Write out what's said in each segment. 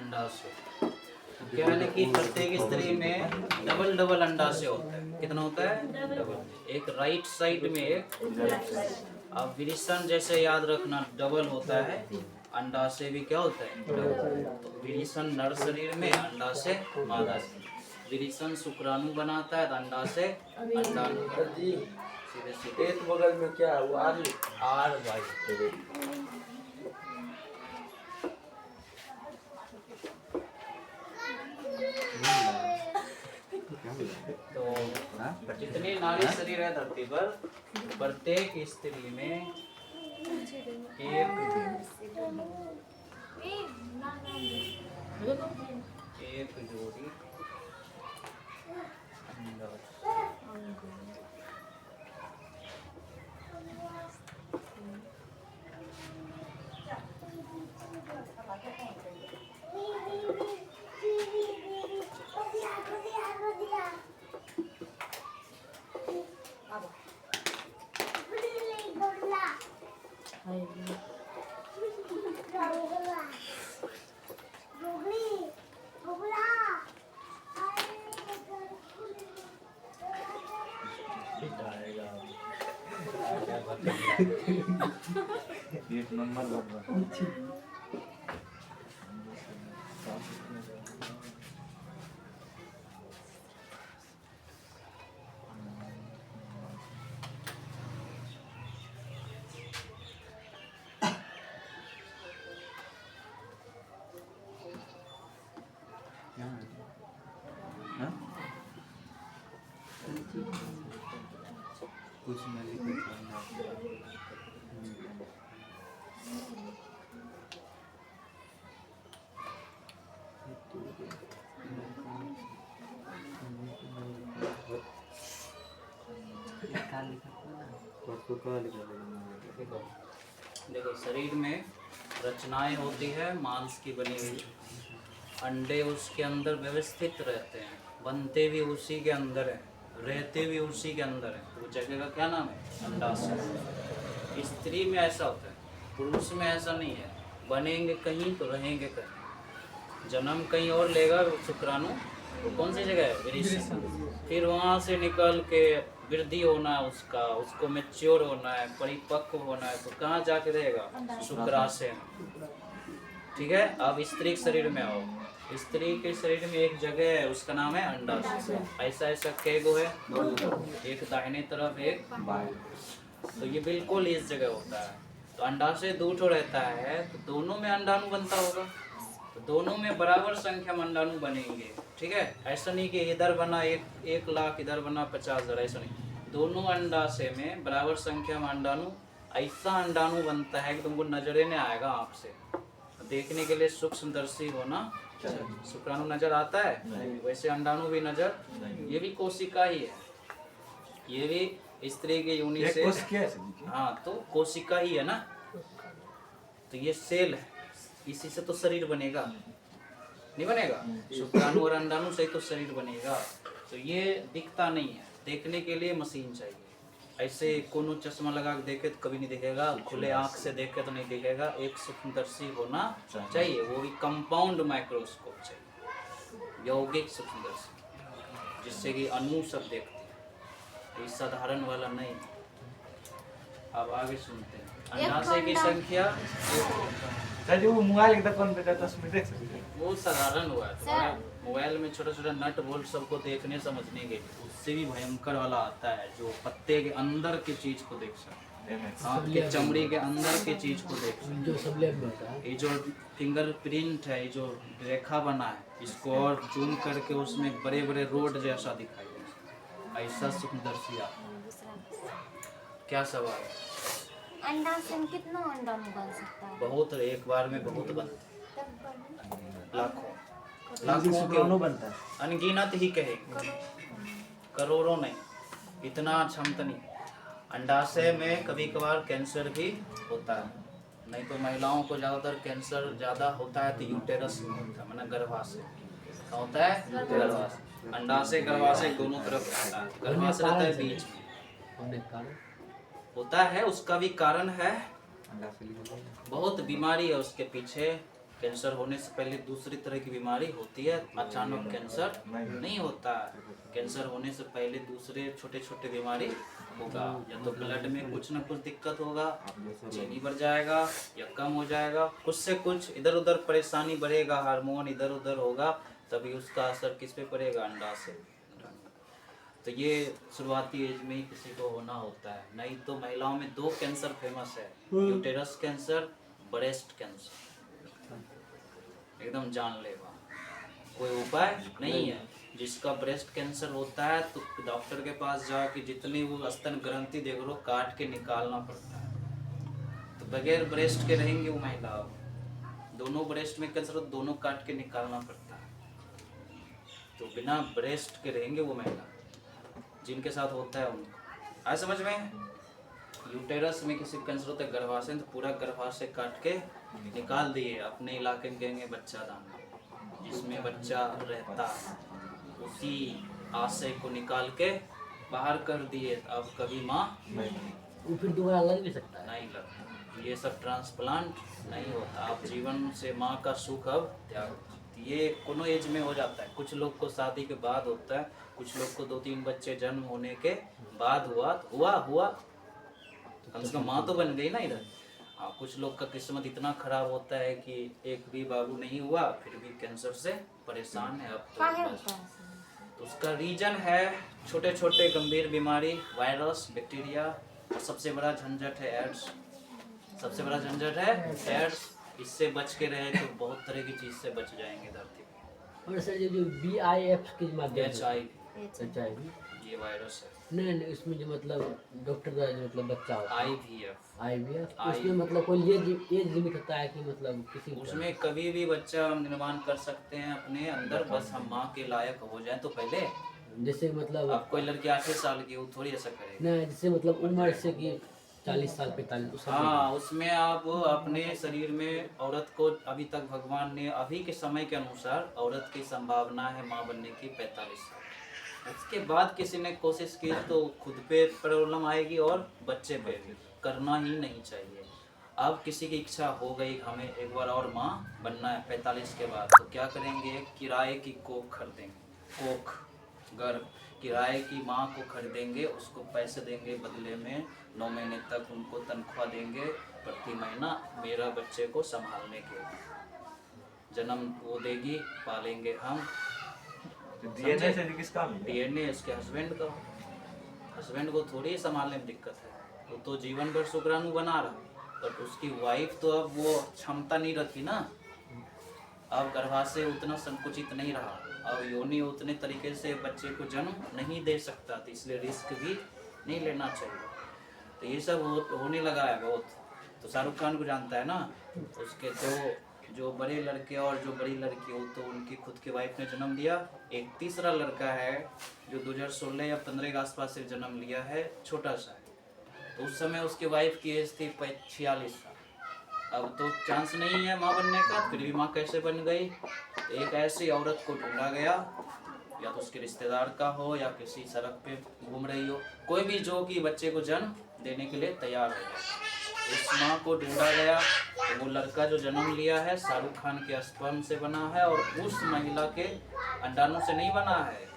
अंडाशय। तो क्या है कि प्रत्येक स्त्री में डबल डबल अंडाशय होता है। कितना होता है? डबल। एक राइट साइड में एक लेफ्ट साइड। अब विरिसन जैसे याद रखना डबल होता है, अंडाशय भी क्या होता है? डबल। तो विरिसन नर शरीर में, अंडाशय मादा शरीर। विरिसन शुक्राणु बनाता है, अंडाशय अंडाणु। सीधे सीधे एक बगल में क्या है वो आर RY। तो जितने नारी शरीर है धरती पर, प्रत्येक स्त्री में एक जोड़ी अंडाशय। एक नंबर कुछ नहीं देखो शरीर में रचनाएं होती है मांस की बनी हुई। अंडे उसके अंदर व्यवस्थित रहते हैं, बनते भी उसी के अंदर है, रहते भी उसी के अंदर है। तो जगह का क्या नाम है? अंडाशय। स्त्री में ऐसा होता है, पुरुष में ऐसा नहीं है। बनेंगे कहीं तो रहेंगे कहीं। जन्म कहीं और लेगा शुक्राणु, वो कौन सी जगह है? विरिसन। फिर वहाँ से निकल के वृद्धि होना है उसका, उसको मैच्योर होना है, परिपक्व होना है, तो कहाँ जाके रहेगा? शुक्राशय। ठीक है। अब स्त्री के शरीर में आओ। स्त्री के शरीर में एक जगह है, उसका नाम है अंडाशय। ऐसा ऐसा कई गो है? एक दाहिने तरफ, एक बाएं। तो ये बिल्कुल इस जगह होता है। तो अंडाशय दो ठो रहता है, तो दोनों में अंडाणु बनता होगा। तो दोनों में बराबर संख्या में अंडाणु बनेंगे। ठीक है। ऐसा नहीं कि इधर बना 1 लाख, इधर बना 50,000, ऐसा नहीं। दोनों अंडाशय में बराबर संख्या में अंडाणु, ऐसा अंडाणु बनता है कि तुमको नजरे नहीं आएगा आँख से। देखने के लिए सूक्ष्मदर्शी होना चाहिए। शुक्राणु नजर आता है, वैसे अंडाणु भी नजर, ये भी कोशिका ही है। ये भी स्त्री के योनि से, हाँ, तो कोशिका ही है ना। तो ये सेल है, इसी से तो शरीर बनेगा, नहीं बनेगा? शुक्राणु और अंडाणु से तो शरीर बनेगा। तो ये दिखता नहीं है, देखने के लिए मशीन चाहिए। ऐसे कोनो चश्मा लगा के देखे तो कभी नहीं दिखेगा, खुले आंख से देखे तो नहीं दिखेगा। एक सूक्ष्मदर्शी होना चाहिए, वो भी कंपाउंड माइक्रोस्कोप चाहिए, यौगिक सूक्ष्मदर्शी, जिससे कि अणु सब देखते हैं। ये साधारण वाला नहीं। अब आगे सुनते हैं। अंडाशय की संख्या, वो मोबाइल के दुकान पे तस्वीर देख सकते हैं। वो साधारण हुआ है। मोबाइल में छोटा छोटा नट बोल्ट सबको देखने समझने के, उससे भी भयंकर वाला आता है जो पत्ते के अंदर की चीज को देख सकते हैं, हाथ के चमड़ी के अंदर की चीज को देख सकते हैं। जो सब लैब में होता है, ये जो फिंगरप्रिंट है, ये जो रेखा बना है, इसको और जूम करके उसमें बड़े बड़े रोड जैसा दिखाई देता है। ऐसा सूक्ष्मदर्शी क्या सवाल है? अंडा से हम कितना अंडा निकाल सकता है? बहुत, एक बार में बहुत बनते हैं, लाखों शुक्राणु बनता है, अनगिनत ही कहे, करोड़ों नहीं, इतना क्षमता नहीं। अंडाशय में कभी कभार कैंसर भी होता है, नहीं तो महिलाओं को ज़्यादातर कैंसर ज़्यादा होता है तो यूटेरस में होता है, माना गर्भाशय। क्या होता है? गर्भाशय। अंडाशय गर्भाशय दोनों तरफ होता है। गर्भाशय रहता है बीच में होता है, उसका भी कारण है, बहुत बीमारी है उसके पीछे। कैंसर होने से पहले दूसरी तरह की बीमारी होती है, अचानक कैंसर नहीं होता है। कैंसर होने से पहले दूसरे छोटे छोटे बीमारी होगा, या तो ब्लड में कुछ ना कुछ दिक्कत होगा, चीनी बढ़ जाएगा या कम हो जाएगा, कुछ से कुछ इधर उधर परेशानी बढ़ेगा, हार्मोन इधर उधर होगा, तभी उसका असर किस पे पड़ेगा, अंडा से। तो ये शुरुआती एज में ही किसी को होना होता है। नहीं तो महिलाओं में 2 कैंसर फेमस है, यूटेरस कैंसर, ब्रेस्ट कैंसर, एकदम जानलेवा, कोई उपाय नहीं है। जिसका ब्रेस्ट कैंसर होता है तो डॉक्टर के पास जाके जितनी वो स्तन ग्रंथि देख लो काट के निकालना पड़ता है, तो बगैर ब्रेस्ट के रहेंगे वो महिला। दोनों ब्रेस्ट में कैंसर हो, दोनों काट के निकालना पड़ता है, तो बिना ब्रेस्ट के रहेंगे वो महिला। जिनके साथ होता है उनको आए समझ में। यूटेरस में किसी कैंसर होता है, गर्भाशय, तो पूरा गर्भाशय काट के निकाल दिए। अपने इलाके में कहेंगे बच्चा दान, जिसमें बच्चा रहता उसी आशय को निकाल के बाहर कर दिए। अब कभी माँ वो फिर दोबारा लग भी सकता है। नहीं लगता, ये सब ट्रांसप्लांट नहीं होता। आप जीवन से माँ का सुख अब त्याग, ये कोनो एज में हो जाता है। कुछ लोग को शादी के बाद होता है, कुछ लोग को 2-3 बच्चे जन्म होने के बाद हुआ कम से कम माँ तो बन गई ना इधर। हाँ, कुछ लोग का किस्मत इतना खराब होता है कि एक भी बाबू नहीं हुआ, फिर भी कैंसर से परेशान है। अब काहे तो होता है? तो उसका रीजन है छोटे छोटे गंभीर बीमारी, वायरस, बैक्टीरिया, और सबसे बड़ा झंझट है एड्स। सबसे बड़ा झंझट है एड्स। इससे बच के रहे तो बहुत तरह की चीज से बच जाएंगे धरती पे। और सर ये जो BIF के माध्यम से HIV ये वायरस है। नहीं इसमें जो मतलब डॉक्टर द्वारा जो मतलब बच्चा होता है IVF उसमें मतलब कोई एज लिमिट होता है कि मतलब किसी उसमें कभी भी बच्चा हम निर्माण कर सकते हैं अपने अंदर, बस हम माँ के लायक हो जाए तो पहले। जैसे मतलब अब कोई लड़की 8 साल की वो थोड़ी ऐसा करेगी। नहीं जैसे मतलब उम्र से कि 40 साल 45 उस हाँ, उसमें आप अपने शरीर में औरत को अभी तक भगवान ने अभी के समय के अनुसार औरत की संभावना है माँ बनने की 45 साल। उसके बाद किसी ने कोशिश की तो खुद पे प्रॉब्लम आएगी और बच्चे पे भी। करना ही नहीं चाहिए। अब किसी की इच्छा हो गई हमें एक बार और माँ बनना है 45 के बाद, तो क्या करेंगे, किराए की कोख खरीदेंगे। कोख गर्भ किराए की माँ को खरीदेंगे, उसको पैसे देंगे बदले में, 9 महीने तक उनको तनख्वाह देंगे प्रति महीना मेरा बच्चे को संभालने के। जन्म वो देगी, पालेंगे हम। DNA से किसका मिलेगा? DNA उसके हस्बैंड का। हस्बैंड को थोड़ी संभालने में दिक्कत है, वो तो जीवन भर शुक्राणु बना रहा, बट उसकी वाइफ तो अब वो क्षमता नहीं रखी ना। अब गर्भाशय उतना संकुचित नहीं रहा, अब योनि उतने तरीके से बच्चे को जन्म नहीं दे सकता, तो इसलिए रिस्क भी नहीं लेना चाहिए। तो ये सब होने लगा है बहुत। तो शाहरुख खान को जानता है ना, उसके जो बड़े लड़के और जो बड़ी लड़की हो, तो उनकी खुद की वाइफ ने जन्म दिया। एक तीसरा लड़का है जो 2016 या 15 के आसपास से जन्म लिया है, छोटा सा है। तो उस समय उसकी वाइफ की एज थी 46 साल। अब तो चांस नहीं है माँ बनने का, फिर भी माँ कैसे बन गई। एक ऐसी औरत को ढूंढा गया, या तो उसके रिश्तेदार का हो या किसी सड़क पे घूम रही हो, कोई भी जो कि बच्चे को जन्म देने के लिए तैयार हो जाए। उस माँ को ढूंढा गया, तो वो लड़का जो जन्म लिया है शाहरुख खान के स्पर्म से बना है, और उस महिला के अंडाणु से नहीं बना है।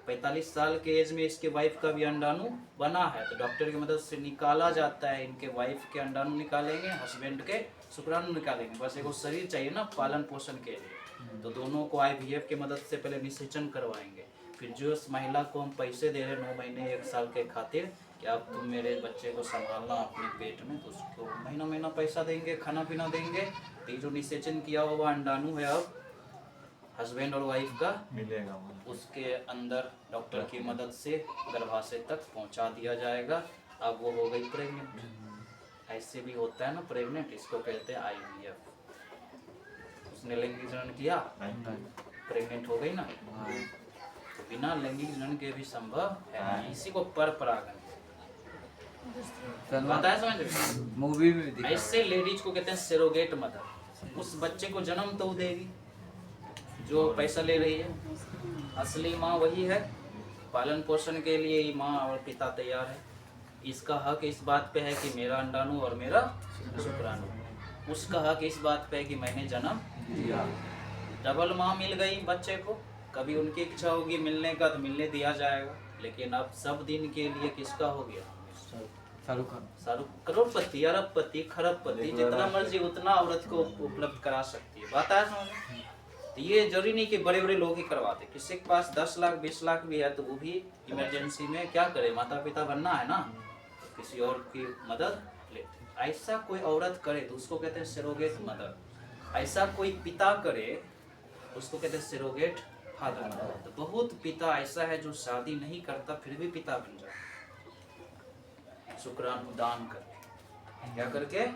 45 साल के एज में इसके वाइफ का भी अंडाणु बना है, तो डॉक्टर की मदद से निकाला जाता है। इनके वाइफ के अंडाणु निकालेंगे, हस्बैंड के शुक्राणु निकालेंगे, बस एक शरीर चाहिए ना पालन पोषण के लिए। तो दोनों को IVF की मदद से पहले निषेचन करवाएंगे। फिर जो उस महिला को हम पैसे दे रहे 9 महीने 1 साल के खातिर कि अब तुम मेरे बच्चे को संभालना अपने पेट में, तो उसको महीना महीना पैसा देंगे, खाना पीना देंगे। तो जो निषेचन किया हुआ अंडाणु है अब हस्बैंड और वाइफ का मिलेगा, उसके अंदर डॉक्टर की मदद से गर्भाशय तक पहुंचा दिया जाएगा। अब वो हो गई प्रेग्नेंट। ऐसे भी होता है ना प्रेग्नेंट, इसको कहते हैं IVF। उसने लैंगिक जनन किया, प्रेग्नेंट हो गई ना, तो बिना लैंगिक जनन के भी संभव है। इसी को पर परागन पता है, समझ मूवी में दिखा। ऐसे लेडीज को कहते हैं सेरोगेट मदर। उस बच्चे को जन्म तो देगी जो पैसा ले रही है, असली माँ वही है। पालन पोषण के लिए ही माँ और पिता तैयार है। इसका हक इस बात पे है कि मेरा अंडाणु और मेरा शुक्राणु। उसका हक इस बात पे है कि मैंने जन्म दिया। डबल माँ मिल गई बच्चे को, कभी उनकी इच्छा होगी मिलने का तो मिलने दिया जाएगा, लेकिन अब सब दिन के लिए किसका हो गया? शाहरुख खान। शाहरुख करोड़पति, अरबपति, खरबपति, जितना मर्जी उतना औरत को उपलब्ध करा सकती है। बात है समझ में? तो ये जरूरी नहीं कि बड़े बड़े लोग ही करवाते, किसी के पास 10 लाख 20 लाख भी है तो वो भी इमरजेंसी में क्या करे, माता पिता बनना है ना, तो किसी और की मदद लेते। ऐसा कोई औरत करे तो उसको कहते हैं सरोगेट मदर, ऐसा कोई पिता करे उसको कहते हैं सरोगेट फादर। तो बहुत पिता ऐसा है जो शादी नहीं करता फिर भी पिता बन जाता, शुक्राणु दान करके। क्या करके?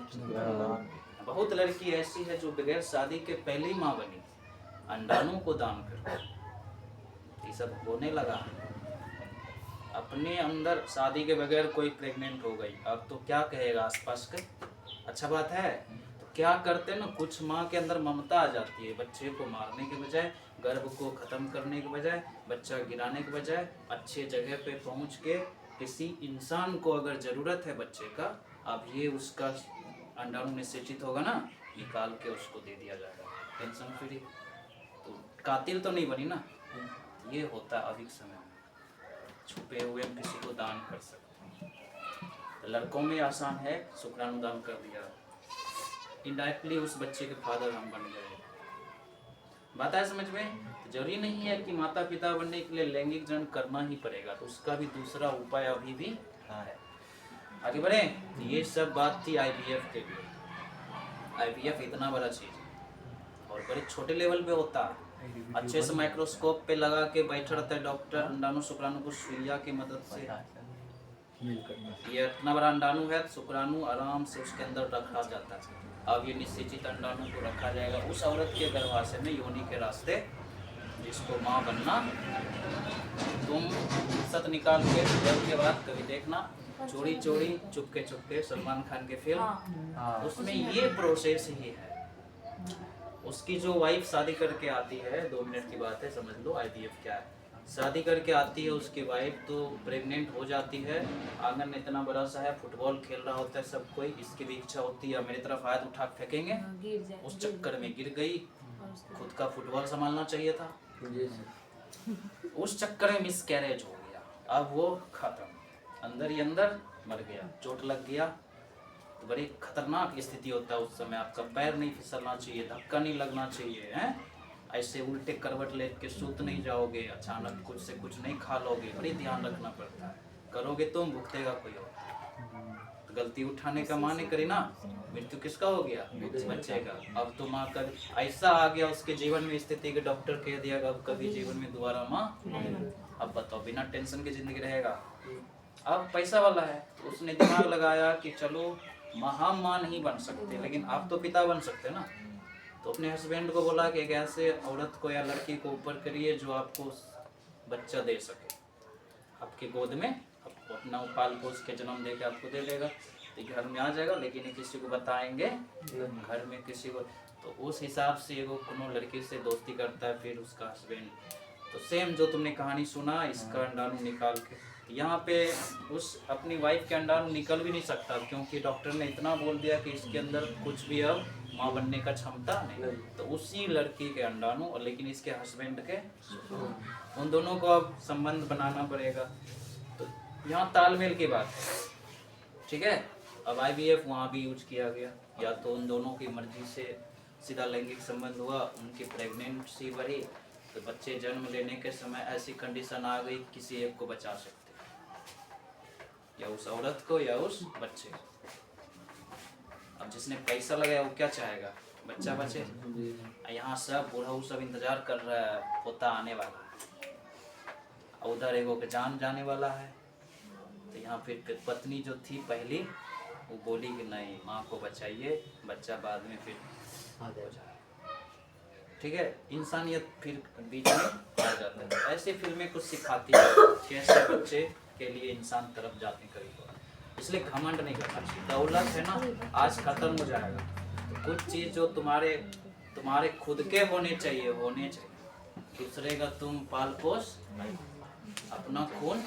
बहुत लड़की ऐसी है जो बगैर शादी के पहले ही माँ बनी, अंडाणु को दान करके। ये सब होने लगा अपने अंदर, शादी के बगैर कोई प्रेग्नेंट हो गई, अब तो क्या कहेगा आसपास के? अच्छा बात है। तो क्या करते ना, कुछ माँ के अंदर ममता आ जाती है, बच्चे को मारने के बजाय, गर्भ को खत्म करने के बजाय, बच्चा गिराने के बजाय, अच्छे जगह पे पहुँच के किसी इंसान को अगर जरूरत है बच्चे का, अब ये उसका अंडाणु निषेचित होगा ना, निकाल के उसको दे दिया जाएगा, टेंशन फ्री। तो कातिल तो नहीं बनी ना। ये होता है अधिक समय में, छुपे हुए हम किसी को दान कर सकते हैं। लड़कों में आसान है, शुक्राणु दान कर दिया, इनडायरेक्टली उस बच्चे के फादर हम बन गए। बात है समझ में? तो जरूरी नहीं है कि माता पिता बनने के लिए लैंगिक जन करना ही पड़ेगा, तो उसका भी दूसरा उपाय अभी भी है। आगे बढ़े। तो ये सब बात थी IVF के लिए। IVF इतना बड़ा चीज है और बड़े छोटे लेवल पे होता है, अच्छे से माइक्रोस्कोप पे लगा के बैठा रहता है डॉक्टर, अंडाणु शुक्राणु को सुइया की मदद से। ये इतना बड़ा अंडाणु है, शुक्राणु आराम से उसके अंदर रखा जाता है। अब ये निश्चित अंडाणु को रखा जाएगा उस औरत के गर्भाशय में, योनि के रास्ते, जिसको माँ बनना। तुम सत निकाल के जब के बाद कभी देखना चोरी चोरी चुपके चुपके, सलमान खान के फिल्म, उसमें ये प्रोसेस ही है। उसकी जो वाइफ शादी करके आती है, 2 मिनट की बात है, समझ लो IVF क्या है। शादी करके आती है उसकी वाइफ, तो प्रेग्नेंट हो जाती है। आंगन इतना बड़ा सा है, फुटबॉल खेल रहा होता है सब कोई, इसकी भी इच्छा होती है मेरी तरफ हाथ उठा के फेंकेंगे, उस चक्कर में गिर गई। खुद का फुटबॉल संभालना चाहिए था, उस चक्कर में मिसकैरेज हो गया। अब वो खत्म, अंदर ही अंदर मर गया, चोट लग गया। तो बड़ी खतरनाक स्थिति होता है उस समय। आपका पैर नहीं फिसलना चाहिए, धक्का नहीं लगना चाहिए, हैं? ऐसे उल्टे करवट लेके सूत नहीं जाओगे, अचानक कुछ से कुछ नहीं खा लोगे, बड़ी ध्यान रखना पड़ता है। करोगे तुम, भुगतेगा कोई और। तो गलती उठाने का माँ ने करी ना, मृत्यु किसका हो गया? बच्चे का। अब तो माँ का ऐसा आ गया उसके जीवन में स्थिति के डॉक्टर कह दिया अब कभी जीवन में दोबारा माँ। अब बताओ बिना टेंशन के जिंदगी रहेगा? अब पैसा वाला है तो उसने दिमाग लगाया कि चलो महा माँ नहीं बन सकते, लेकिन आप तो पिता बन सकते ना। तो अपने हस्बैंड को बोला कि एक ऐसे औरत को या लड़की को ऊपर करिए जो आपको बच्चा दे सके आपके गोद में, आपको अपना पाल पोस के जन्म दे के आपको दे देगा, तो घर में आ जाएगा, लेकिन ये किसी को बताएंगे घर में किसी को। तो उस हिसाब से वो कोनो लड़की से दोस्ती करता है, फिर उसका हस्बैंड। तो सेम जो तुमने कहानी सुना, इसका अंडाणु निकाल के यहाँ पे उस अपनी वाइफ के अंडाणु निकल भी नहीं सकता, क्योंकि डॉक्टर ने इतना बोल दिया कि इसके अंदर कुछ भी अब माँ बनने का क्षमता नहीं। तो उसी लड़की के अंडाणु और लेकिन इसके हस्बैंड के, उन दोनों को अब संबंध बनाना पड़ेगा। तो यहाँ तालमेल की बात है, ठीक है। अब IVF वहाँ भी यूज किया गया, या तो उन दोनों की मर्जी से सीधा लैंगिक संबंध हुआ, उनकी प्रेगनेंसी बढ़ी, तो बच्चे जन्म लेने के समय ऐसी कंडीशन आ गई किसी एक को बचा सकते, या उस औरत को या उस बच्चे को। अब जिसने पैसा लगाया वो क्या चाहेगा? बच्चा बचे। यहाँ सब बूढ़ा सब इंतजार कर रहा है, पोता आने वाला है, उधर एगो के जान जाने वाला है। तो यहाँ फिर पत्नी जो थी पहली, वो बोली कि नहीं माँ को बचाइए, बच्चा बाद में फिर हो जाए, ठीक है। इंसानियत फिर बीच में आ जाता है। ऐसी फिल्में कुछ सिखाती है कैसे बच्चे के लिए इंसान तरफ जाते करीब। इसलिए घमंड नहीं करना चाहिए। दौलत है ना आज खत्म हो जाएगा, तो कुछ चीज़ जो तुम्हारे खुद के होने चाहिए। दूसरे का तुम पाल पोस, अपना खून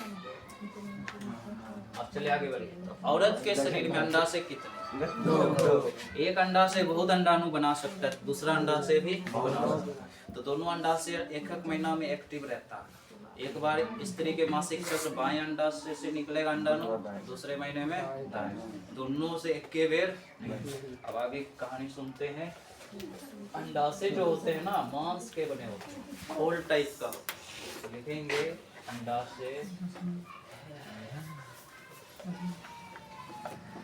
अब चले आगे बढ़िए। औरत के शरीर में अंडाशय कितने? दो। एक अंडाशय बहुत अंडाणु बना सकता है, दूसरा अंडाशय भी बना सकता है। तो दोनों अंडाशय एक एक महीना में एक्टिव रहता है। एक बार स्त्री के मासिक चक्र बाएं अंडाशय से निकलेगा अंडाणु, दूसरे महीने में दाएं। दोनों से एक के बेर नहीं। अब आगे कहानी सुनते हैं। अंडाशय जो होते हैं ना, मांस के बने होते हैं, खोल टाइप का होता है। तो लिखेंगे अंडाशय,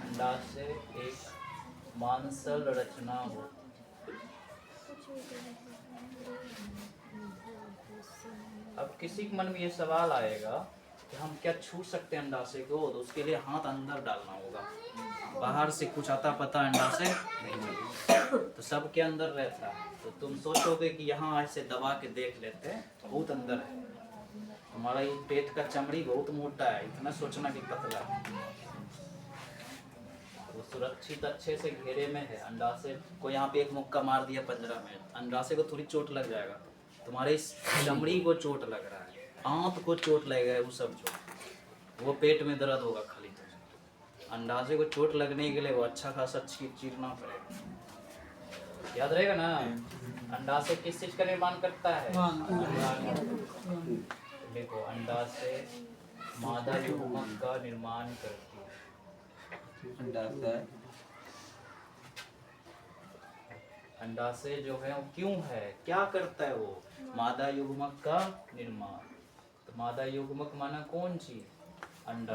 अंडाशय एक मांसल रचना हो। अब किसी के मन में ये सवाल आएगा कि हम क्या छू सकते हैं अंडाशय को? तो उसके लिए हाथ अंदर डालना होगा। बाहर से कुछ आता पता अंडाशय नहीं, तो सबके अंदर रहता है। तो तुम सोचोगे कि यहाँ ऐसे दबा के देख लेते हैं, बहुत अंदर है। हमारा ये पेट का चमड़ी बहुत मोटा है, इतना सोचना कि पतला है। वो सुरक्षित अच्छे से घेरे में है। अंडाशय को यहाँ पे एक मुक्का मार दिया पंजरा में, अंडाशय को थोड़ी चोट लग जाएगा। तुम्हारे इस चमड़ी को चोट लग रहा है, आंत को चोट लगेगा, वो सब चोट, वो पेट में दर्द होगा खाली। तो अंडाशय को चोट लगने के लिए वो अच्छा खासा चीरना पड़ेगा। याद रहेगा ना? अंडाशय किस चीज का निर्माण करता है? देखो, अंडाशय मादा युग्मक का निर्माण करती है। अंडाशय जो है वो क्यों है, क्या करता है? वो मादा युग्मक का निर्माण। तो मादा युग्मक माना कौन चीज? अंडा।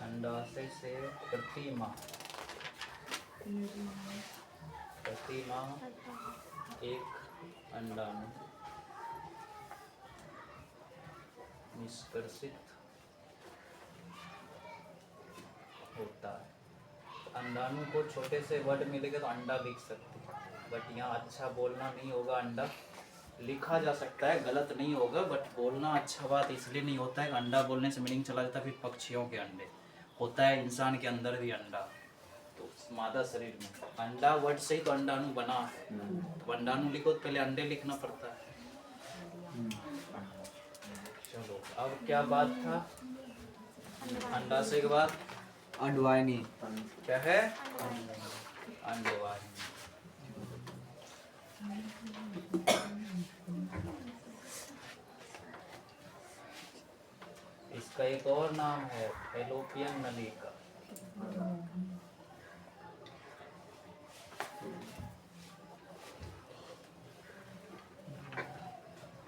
अंडाशय से प्रति माह एक अंडाणु निष्कर्षित होता है। अंडाणु को छोटे से वर्ड मिलेगा तो अंडा लिख सकते हैं, बट यहाँ अच्छा बोलना नहीं होगा। अंडा लिखा जा सकता है, गलत नहीं होगा, बट बोलना अच्छा बात इसलिए नहीं होता है कि अंडा बोलने से मीनिंग चला जाता है फिर पक्षियों के अंडे। होता है इंसान के अंदर भी अंडा, तो मादा शरीर में अंडा वर्ड से ही तो अंडाणु बना है। तो अंडाणु लिखो तो पहले अंडे लिखना पड़ता है। चलो, अब क्या बात था? अंडाशय के बाद अंडवाहिनी। क्या है? अंडवाहिनी। इसका एक और नाम है फैलोपियन नलिका।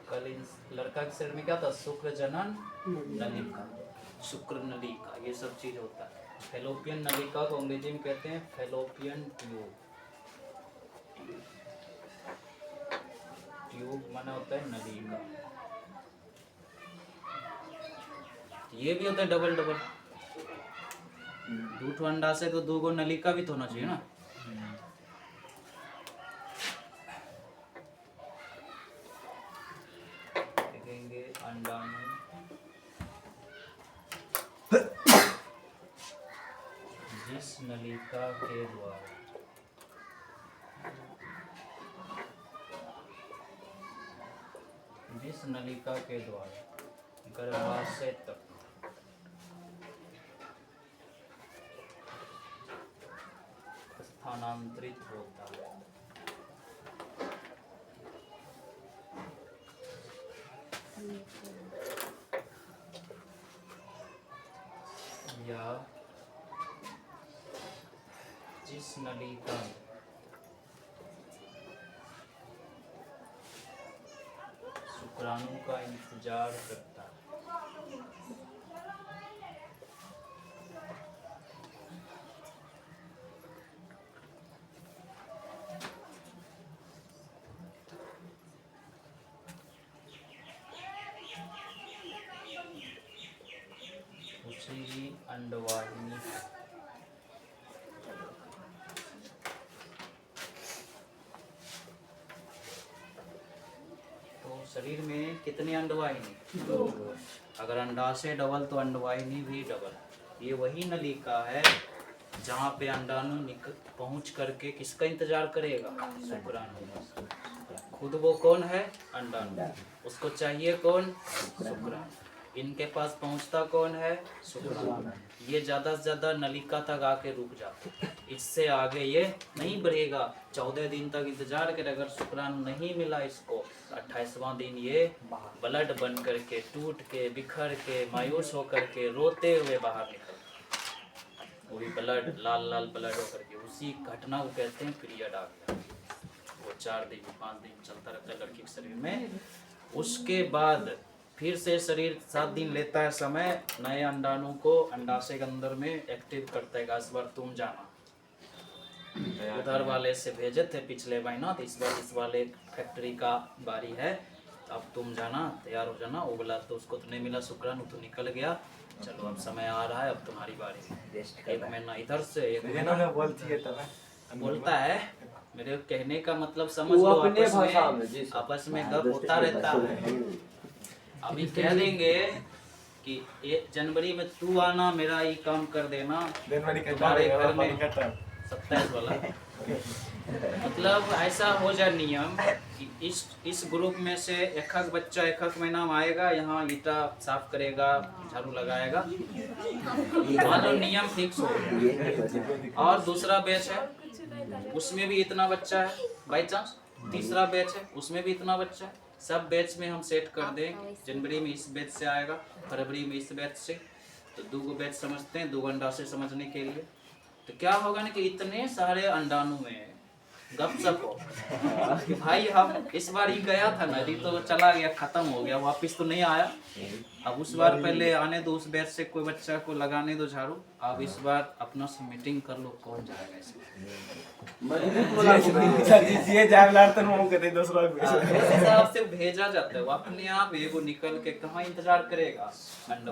कल लड़का के शरीर में क्या था? शुक्र जनन नलिका, शुक्र नलिका, ये सब चीज होता है। फैलोपियन नलिका को अंग्रेजी में कहते हैं फैलोपियन ट्यूब। ट्यूब माना होता है नलिका। ये भी होता है डबल डबल। दो ठो अंडा से तो दो गो नलिका भी तो होना चाहिए ना। देखेंगे अंडाणु जिस नलिका के द्वारा गर्भाशय तक स्थानांतरित होता है, या जिस नलिका शुक्राणु का इंतजार करता है, उसी ही अंडवाहिनी है। तो शरीर में कितने अंडवाहिनी? दो। अगर अंडाशय डबल तो अंडवाहिनी भी डबल। ये वही नलिका है जहाँ पे अंडाणु पहुँच करके किसका इंतजार करेगा? शुक्राणु। खुद वो कौन है? अंडाणु। उसको चाहिए कौन? शुक्राणु। इनके पास पहुँचता कौन है? शुक्राणु। ये ज़्यादा से ज़्यादा नलिका तक आके रुक जाते, इससे आगे ये नहीं बढ़ेगा। 14 दिन तक इंतजार करे, अगर शुक्राणु नहीं मिला इसको, 28वां दिन ये ब्लड बन करके, टूट के, बिखर के, मायूस होकर के, रोते हुए बाहर निकल, वही ब्लड, लाल लाल ब्लड होकर के, उसी घटना को कहते हैं पीरियड आ गया। वो 4 दिन 5 दिन चलता रहता है लड़की के शरीर में। उसके बाद फिर से शरीर 7 दिन लेता है समय, नए अंडाणु को अंडाशय के अंदर में एक्टिव करता है। इस बार तुम जाना, उधर वाले से भेजे थे पिछले महीना, तो इस वाले फैक्ट्री का बारी है, अब तुम जाना, तैयार हो जाना। वो बोला तो उसको तो नहीं मिला शुक्राणु, तो निकल गया। चलो अब समय आ रहा है, अब तुम्हारी बारी। 1 महीना इधर से 1 महीना बोलती है तब बोलता है। मेरे कहने का मतलब समझ लो, आपस में गप होता रहता है। अभी कह देंगे कि 1 जनवरी में तू आना, मेरा ये काम कर देना, तुम्हारे घर में 27 वाला मतलब ऐसा हो जाए नियम कि इस ग्रुप में से एक बच्चा 1 महीना में आएगा, यहाँ ईटा साफ करेगा, झाड़ू लगाएगा, मान लो नियम फिक्स हो गया। और दूसरा बैच है, उसमें भी इतना बच्चा है, बाई चांस तीसरा बैच है, उसमें भी इतना बच्चा है। सब बैच में हम सेट कर दें, जनवरी में इस बैच से आएगा, फरवरी में इस बैच से, तो 2 बैच समझते हैं, 2 अंडा से समझने के लिए। तो क्या होगा ना कि इतने सारे अंडाणु में गपशप हो कि भाई हम इस बार ही गया था ना, अभी तो चला गया, खत्म हो गया, वापस तो नहीं आया। अब उस बार पहले आने दो, उस बैच से कोई बच्चा को लगाने दो झाड़ू। अब इस बार अपना से मीटिंग कर लो, कौन जाएगा इसमें। इस हिसाब से भेजा जाता है, वो अपने आप एगो निकल के कहाँ इंतजार करेगा, अंडा।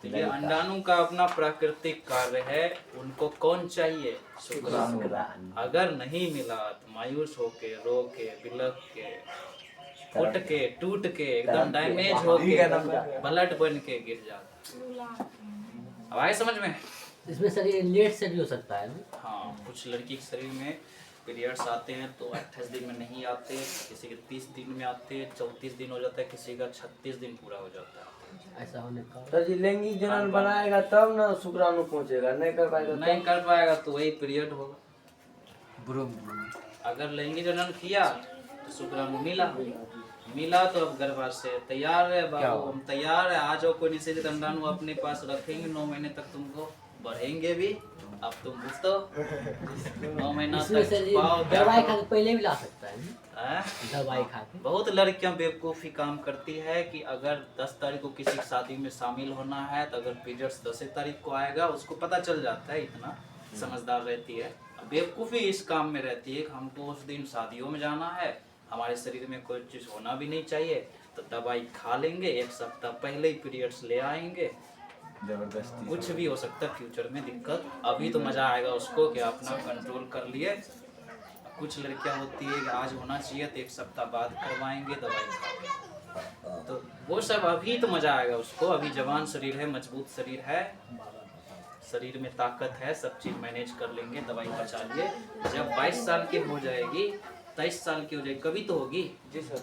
तो ये अंडाणु का अपना प्राकृतिक कार्य है, उनको कौन चाहिए? शुक्राणु। अगर नहीं मिला तो मायूस होके, रो के, बिलख के, फुट के, टूट के, एकदम डैमेज होके, ब्लड बन के गिर जाता। अब आए समझ में? इसमें शरीर लेट से भी हो सकता है ना? हाँ, कुछ लड़की के शरीर में पीरियड्स आते हैं तो 28 दिन में नहीं आते, किसी के 30 दिन में आते हैं, 34 दिन हो जाता है, किसी का 36 दिन पूरा हो जाता है। ऐसा होने का सर जी लैंगिक जनन बनाएगा तब ना शुक्राणु पहुंचेगा, नहीं कर पाएगा नहीं कर पाएगा तो वही पीरियड होगा। अगर लैंगिक जनन किया तो शुक्राणु मिला तो अब गर्भाशय तैयार है बाबू, हम तैयार है, आ जाओ। कोई निषेधित अंडाणु अपने पास रखेंगे, 9 महीने तक तुमको बढ़ेंगे भी। अब तुम तो 9 महीना तक दवाई खा के पहले भी ला सकता है हैं? दवाई खा के। बहुत लड़कियां बेवकूफ़ी काम करती है कि अगर 10 तारीख को किसी की शादी में शामिल होना है तो अगर पीरियड्स 10 तारीख को आएगा, उसको पता चल जाता है, इतना समझदार रहती है। बेवकूफ़ी इस काम में रहती है कि हमको उस दिन शादियों में जाना है, हमारे शरीर में कोई चीज़ होना भी नहीं चाहिए, तो दवाई खा लेंगे, 1 सप्ताह पहले ही पीरियड्स ले आएंगे, जबरदस्ती कुछ भी हो सकता है फ्यूचर में दिक्कत। अभी तो मज़ा आएगा उसको कि अपना कंट्रोल कर लिए। कुछ लड़कियां होती है कि आज होना चाहिए तो 1 सप्ताह बाद करवाएंगे, दवाई खाएंगे, तो वो सब अभी तो मज़ा आएगा उसको। अभी जवान शरीर है, मजबूत शरीर है, शरीर में ताकत है, सब चीज़ मैनेज कर लेंगे, दवाई बचा लिए। जब 22 साल की हो जाएगी, 23 साल की हो जाएगी, कभी तो होगी जी सर,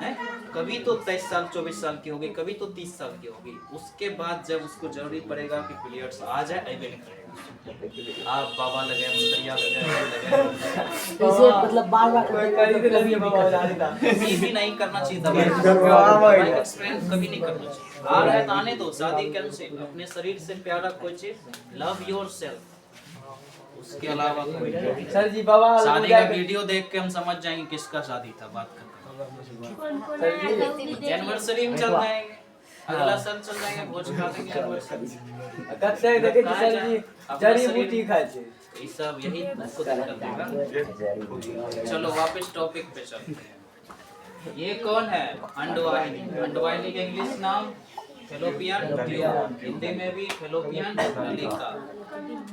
है, कभी तो 23 साल 24 साल की होगी, कभी तो 30 साल की होगी। उसके बाद जब उसको जरूरी पड़ेगा कि पीरियड्स आ जाए, ऐसे नहीं करेगा। आप बाबा लगे, मंत्रिया लगे, इसे मतलब बार-बार कभी भी नहीं करना चाहिए। दवाई का एक्सपेरिमेंट कभी नहीं करना चाहिए। आ रहा है तो आने दो, शादी कैंसिल। अपने शरीर से प्यारा कोई चीज, लव योरसेल्फ, उसके अलावा कोई नहीं। सर जी बाबा शादी का वीडियो देख के हम समझ जाएंगे किसका शादी था। बात करते एनिवर्सरी में चल जाएंगे, अगला साल चल जाएंगे, भोज खा देंगे एनिवर्सरी। कच्चे देखे कि सर जी जड़ी बूटी खाए थे, ये सब यही आपको दिक्कत देगा। चलो वापस टॉपिक पे चलते हैं। ये कौन है? अंडवाहिनी। अंडवाहिनी का इंग्लिश नाम फेलोपियन ट्यूब, हिंदी में भी फेलोपियन नलिका,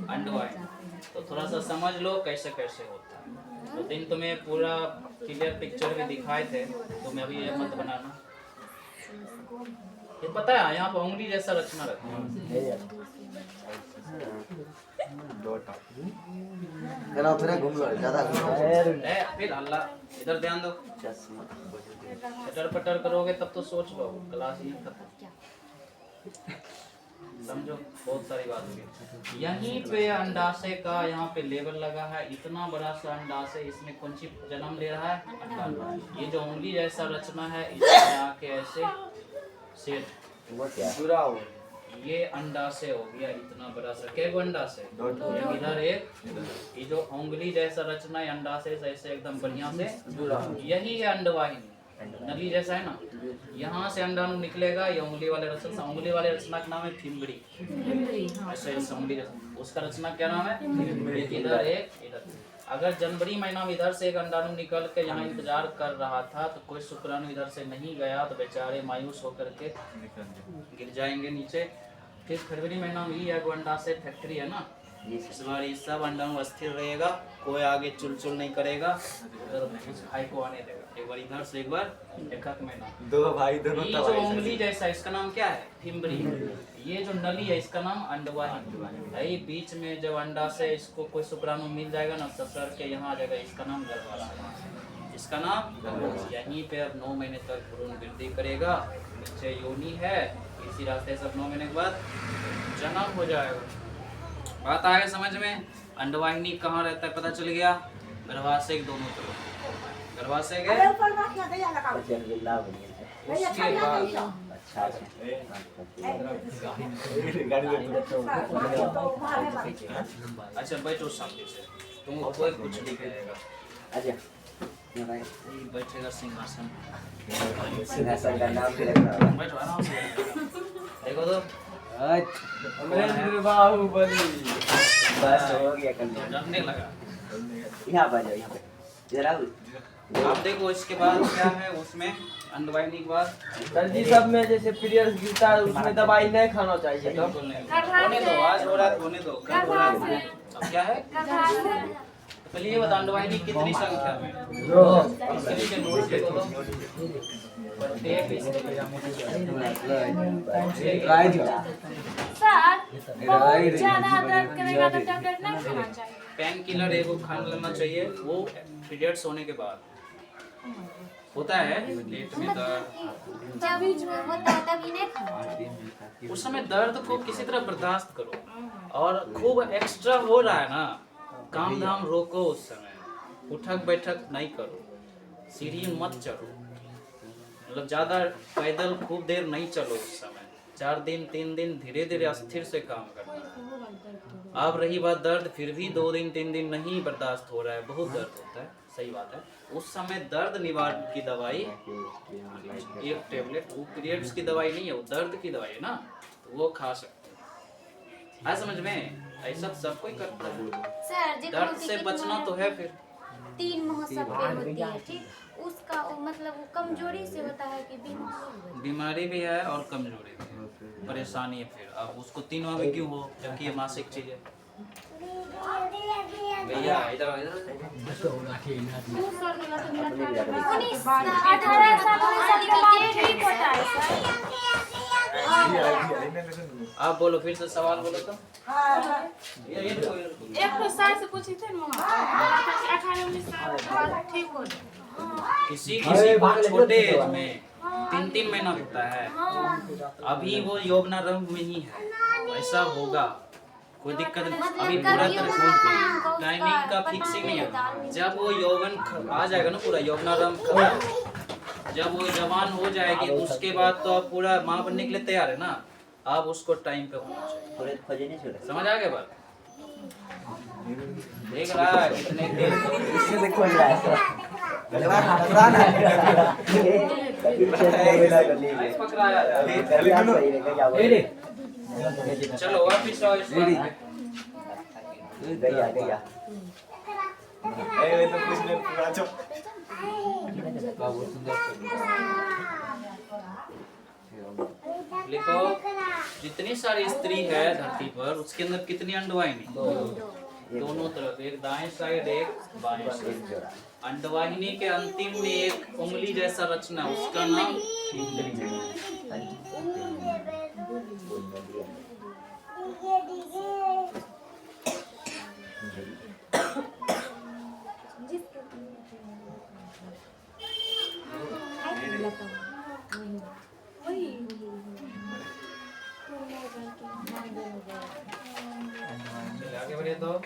अंडवाहिनी। तो थोड़ा सा समझ लो कैसे कैसे होता है। तो दिन तुम्हें पूरा क्लियर पिक्चर में दिखाए थे, तुम्हें अभी ये मत बनाना। ये पता है यहाँ पर उंगली जैसा रचना रहता है। गला फिर घूम लो ज्यादा फिर अल्लाह इधर ध्यान दो, चश्मा चटर पटर करोगे तब तो सोच लो क्लास ही खत्म, समझो बहुत सारी बात होगी। यहीं पे अंडाशय का यहाँ पे लेबल लगा है, इतना बड़ा सा अंडाशय, इसमें कौन सी जन्म ले रहा है, अंडा। ये जो उंगली जैसा रचना है इसमें आके ऐसे सेट वो क्या जुड़ा हो ये अंडाशय हो गया इतना बड़ा सा। क्या वो अंडाशय, इधर एक, ये जो उंगली जैसा रचना है अंडाशय से ऐसे एकदम बढ़िया से जुड़ा यही है अंडवाहिनी, नली जैसा है ना। यहाँ से अंडाणु निकलेगा, ये उंगली वाले रचना, उंगली वाले रचना का नाम है फिम्बड़ी, ऐसे ऐसे उंगली जैसा, उसका रचना क्या नाम है, इधर एक इधर। अगर जनवरी महीना में इधर से एक अंडाणु निकल के यहाँ इंतजार कर रहा था तो कोई शुक्राणु इधर से नहीं गया तो बेचारे मायूस होकर के गिर जाएंगे नीचे। फिर फरवरी महीना में ही एगो अंडाशय फैक्ट्री है ना, इस बार ये सब अंडाणु स्थिर रहेगा, कोई आगे चुलचुल नहीं करेगा, उधर उस भाई को आने देगा, एक बार इधर से एक बार एक महीना। दो भाई दोनों ये जो उंगली जैसा इसका नाम क्या है, फिम्बरी। ये जो नली है इसका नाम अंडवाहिनी है। बीच में जब अंडा से इसको कोई शुक्राणु मिल जाएगा ना ससर के यहाँ आ जाएगा, इसका नाम गर्भाशय, इसका नाम। यहीं पे अब 9 महीने तक भ्रूण वृद्धि करेगा, नीचे योनि है, इसी रास्ते सब 9 महीने के बाद जन्म हो जाएगा। बात आ गई समझ में। अंडवाहिनी कहाँ रहता है पता चल गया, गर्भाशय के दोनों तरफ, गर्भाशय के उसके बाद अच्छा बैठो शांति से, तुमको कोई कुछ नहीं कहेगा। बैठेगा सिंहासन, सिंहासन का नाम भी रखना बैठो आराम से, देखो तो अमरेंद्र बाहुबली बस हो गया कर डरने लगा। यहाँ पर जाओ, यहाँ पे इधर आओ। आप देखो इसके बाद क्या है उसमें, अंडवाहिनी के बाद सर जी सब में जैसे पीरियड्स गिरता है उसमें दवाई नहीं खाना चाहिए तो होने दो, आज हो रहा है होने दो, कल हो रहा है। अब क्या है पहले ये बता, अंडवाहिनी कितनी संख्या में, इसके नीचे नोट देखो तो प्रत्येक सर बहुत ज्यादा दर्द करेगा तो टैबलेट नहीं खाना चाहिए। पेन किलर एगो खाना लेना चाहिए, वो पीरियड्स होने के बाद होता है, पेट में दर्द जब होता है तभी नहीं खाना चाहिए। उस समय दर्द को किसी तरह बर्दाश्त करो, और खूब एक्स्ट्रा हो रहा है ना, काम धाम रोको, उस समय उठक बैठक नहीं करो, सीढ़ी मत चढ़ो, मतलब ज्यादा पैदल खूब देर नहीं चलो उस समय, 4 दिन 3 दिन धीरे धीरे स्थिर से काम करना है। अब रही बात दर्द, फिर भी 2 दिन 3 दिन नहीं बर्दाश्त हो रहा है, बहुत दर्द होता है, सही बात है, उस समय दर्द निवारण की दवाई एक टेबलेट, वो पीरियड्स की दवाई नहीं है, वो दर्द की दवाई है ना, तो वो खा सकते हैं। समझ में, ऐसा सब कोई करता है। सर दर्द से बचना तो है। फिर 3 महोत्सव पे होती है, ठीक, उसका मतलब वो कमजोरी से होता है कि बीमारी भी है और कमजोरी भी है, परेशानी है। फिर अब उसको 3 माह में क्यों हो, जबकि ये मासिक चीज है। भैया इधर 18 साल के बाद ठीक होता है सर। आप बोलो, फिर से सवाल बोलो तो। एक तो सर से पूछी थे ना, 18-19 साल के बाद ठीक हो जाए। किसी को छोटे एज में 3-3 महीना होता है, अभी वो यौवनारंभ में ही है, ऐसा होगा, कोई दिक्कत नहीं। अभी पूरा तरह टाइमिंग का फिक्सिंग नहीं है, जब वो यौवन आ जाएगा ना, पूरा यौवनारंभ जब वो जवान हो जाएगी उसके बाद तो आप पूरा माँ बनने के लिए तैयार है ना, आप उसको टाइम पे होना चाहिए। समझ आ गया बात? देख रहा है कितने देर इससे देखो रहा है चलो वापिस आओ इस बात पे। गया तो कुछ नहीं पूरा चो लिखो, जितनी सारी स्त्री है धरती पर उसके अंदर कितनी अंडवाहिनी, दोनों तरफ, एक दाएं साइड एक बाएं साइड। अंडवाहिनी के अंतिम में एक उंगली जैसा रचना, उसका नाम चलिए आगे बढ़िए तो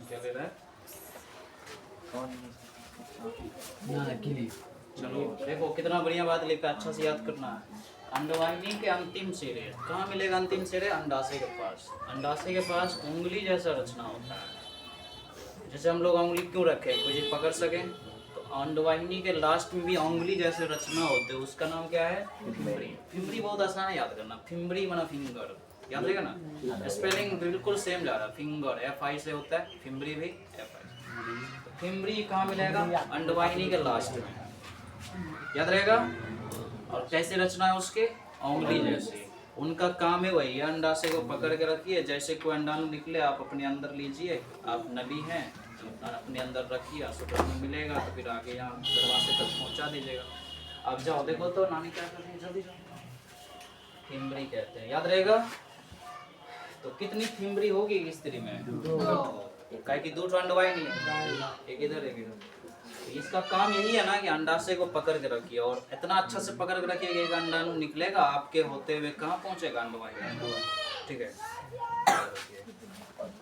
क्या ले रहा है? ना किली चलो देखो कितना बढ़िया बात लिखा, अच्छा से याद करना है। अंडवाहिनी के अंतिम सिरे कहाँ मिलेगा? अंतिम सिरे अंडाशय के पास। अंडाशय के पास उंगली जैसा रचना होता है। जैसे हम लोग उंगली क्यों रखे, कोई चीज पकड़ सके, तो अंडवाहिनी के लास्ट में भी उंगली जैसे रचना होते हैं, उसका नाम क्या है? फिम्बरी। फिम्बरी बहुत आसान है याद करना, फिम्बरी माना फिंगर, याद रहेगा ना। स्पेलिंग बिल्कुल सेम जा रहा है, फिंगर FI से होता है, फिम्बरी भी FI से। फिम्बरी कहाँ मिलेगा? अंडवाहिनी के लास्ट में, याद रहेगा। और कैसे रचना है उसके? उंगली जैसे। उनका काम है वही, अंडाशय को पकड़ के रखिए, जैसे कोई अंडाणु निकले आप अपने अंदर लीजिए, आप नबी हैं तो अपने अंदर रखिए, शुक्राणु मिलेगा तो फिर आगे यहाँ दरवाजे तक पहुँचा दीजिएगा। अब जाओ देखो तो नानी क्या कर रही है, जल्दी जाओ। फिम्बरी कहते हैं, याद रहेगा। तो कितनी फिम्बरी होगी स्त्री में? काय की 2 अंडवाहिनी है, एक इधर एक इधर। इसका काम यही है ना कि अंडाशय को पकड़ के रखिए, और इतना अच्छा से पकड़ के रखिए कि एक अंडाणु निकलेगा आपके होते हुए कहाँ पहुँचेगा? अंडवाहिनी। ठीक है।